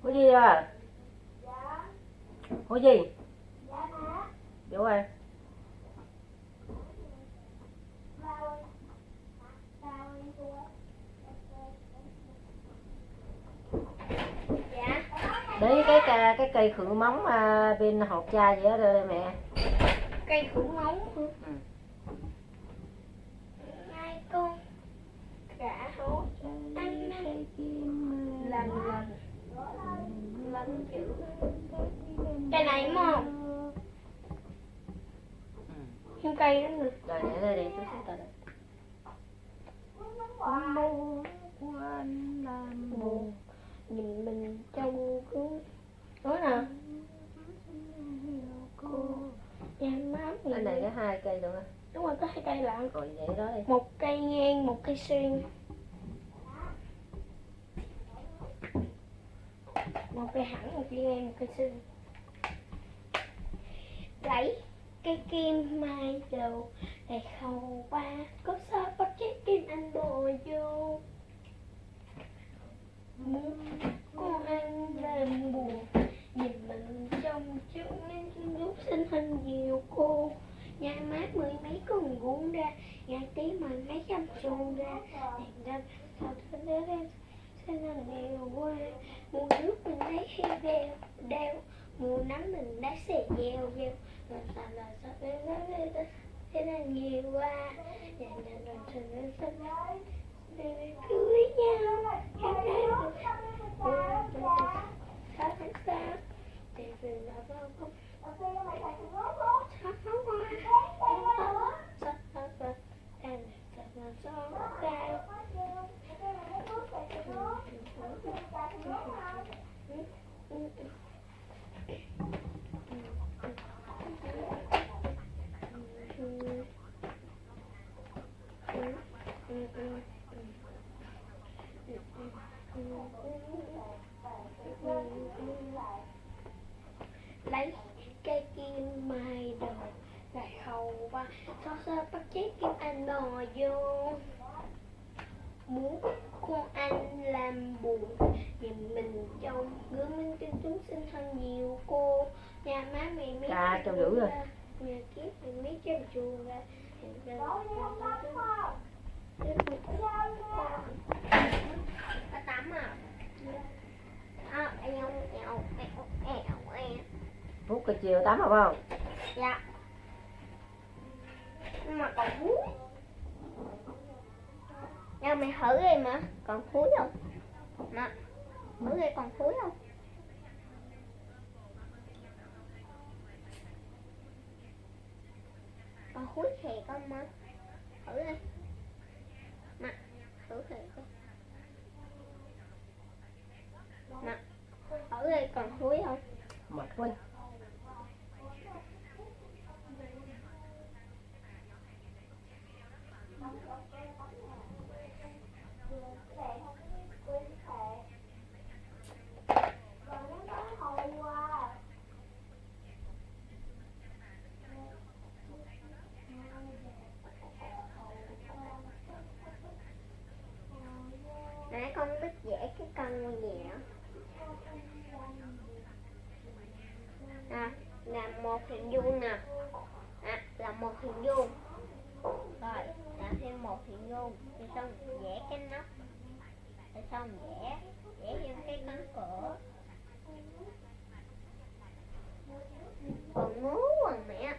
Hú gì rồi? Hú gì? Vô ơi. Dạ. Đấy cái cây khử móng bên hộp chai vậy đó đây mẹ. Cây khử móng hả? Ừ. Hai con cả hố ăn lần chữ cây này đúng không? Cái cây đó nữa. Rồi để đây đi, tôi sẽ tới đây. Mô của anh làm buồn, nhìn mình trong gương. Nói nè. Cô em má Cái mình. này có 2 cây luôn á. Đúng rồi, có 2 cây lận. Rồi để đó đi. Một cây ngang, một cây xuyên. Một cây hẳn, một cây ngang, một cây xuyên. Lấy cây kim mai đầu để khâu ba, có sao bắt trái kim anh bồi vô. Muốn con anh làm buồn, nhìn mình trong trước nên lúc sinh hình nhiều cô. Nhai mát mười mấy con guốn ra, nhai tí mười mấy trăm xu ra. Đèn đâm sao thế đến sẽ là nghèo qua. Mùa nước mình lấy hay đeo, mùa nắng mình lấy xẻ gieo gieo. Rồi sao là sao thế là nhiều quá. Đèn đâm rồi thành lên sân cưới nhau. Sao thế sao? Để về là bao không. Lấy cây kim mai đầu lại hầu ba, sao sao bắt chiếc kim anh bò vô. Muốn con anh làm buồn, nhìn mình trong gương minh trên chúng sinh thân nhiều cô. Nhà má mẹ mấy Cho dữ rồi. nhà kiếp mẹ mấy trăm chuồng ra. Có tắm à? Phút cái chiều tắm không không? Dạ. Nhưng mà còn thúi. Nha mày thử đi mà, còn thúi không? Mà, thử đi còn thúi không? Còn thúi thiệt không mà? Thử đi. Mà, thử thiệt đi. Mà, thử đi còn thúi không? Mệt quá. Nãy con biết vẽ cái con gì hả? Là một hình vuông nè. Là một hình vuông. Rồi, làm thêm một hình vuông. Rồi xong vẽ cái nóc. Rồi xong vẽ vô cái cánh cửa. Còn ngố à mẹ.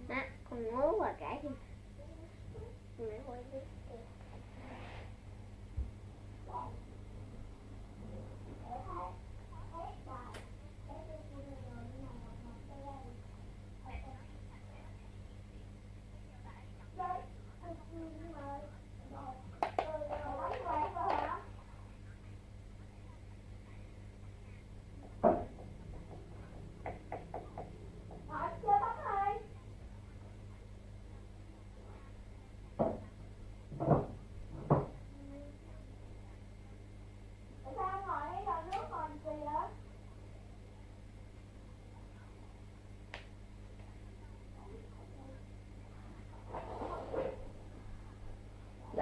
Đó, con ngố và cả đi. Mẹ quay đi.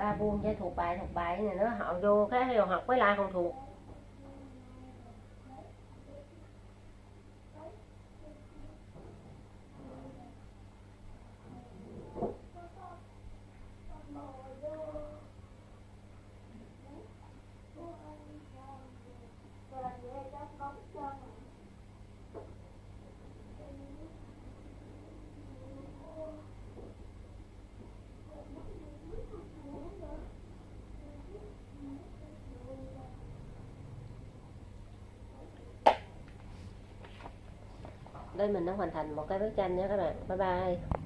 ba buông cho thuộc bài này nó họ vô cái hiểu học với lại không thuộc. Đây mình đã hoàn thành một cái bức tranh nha các bạn. Bye bye.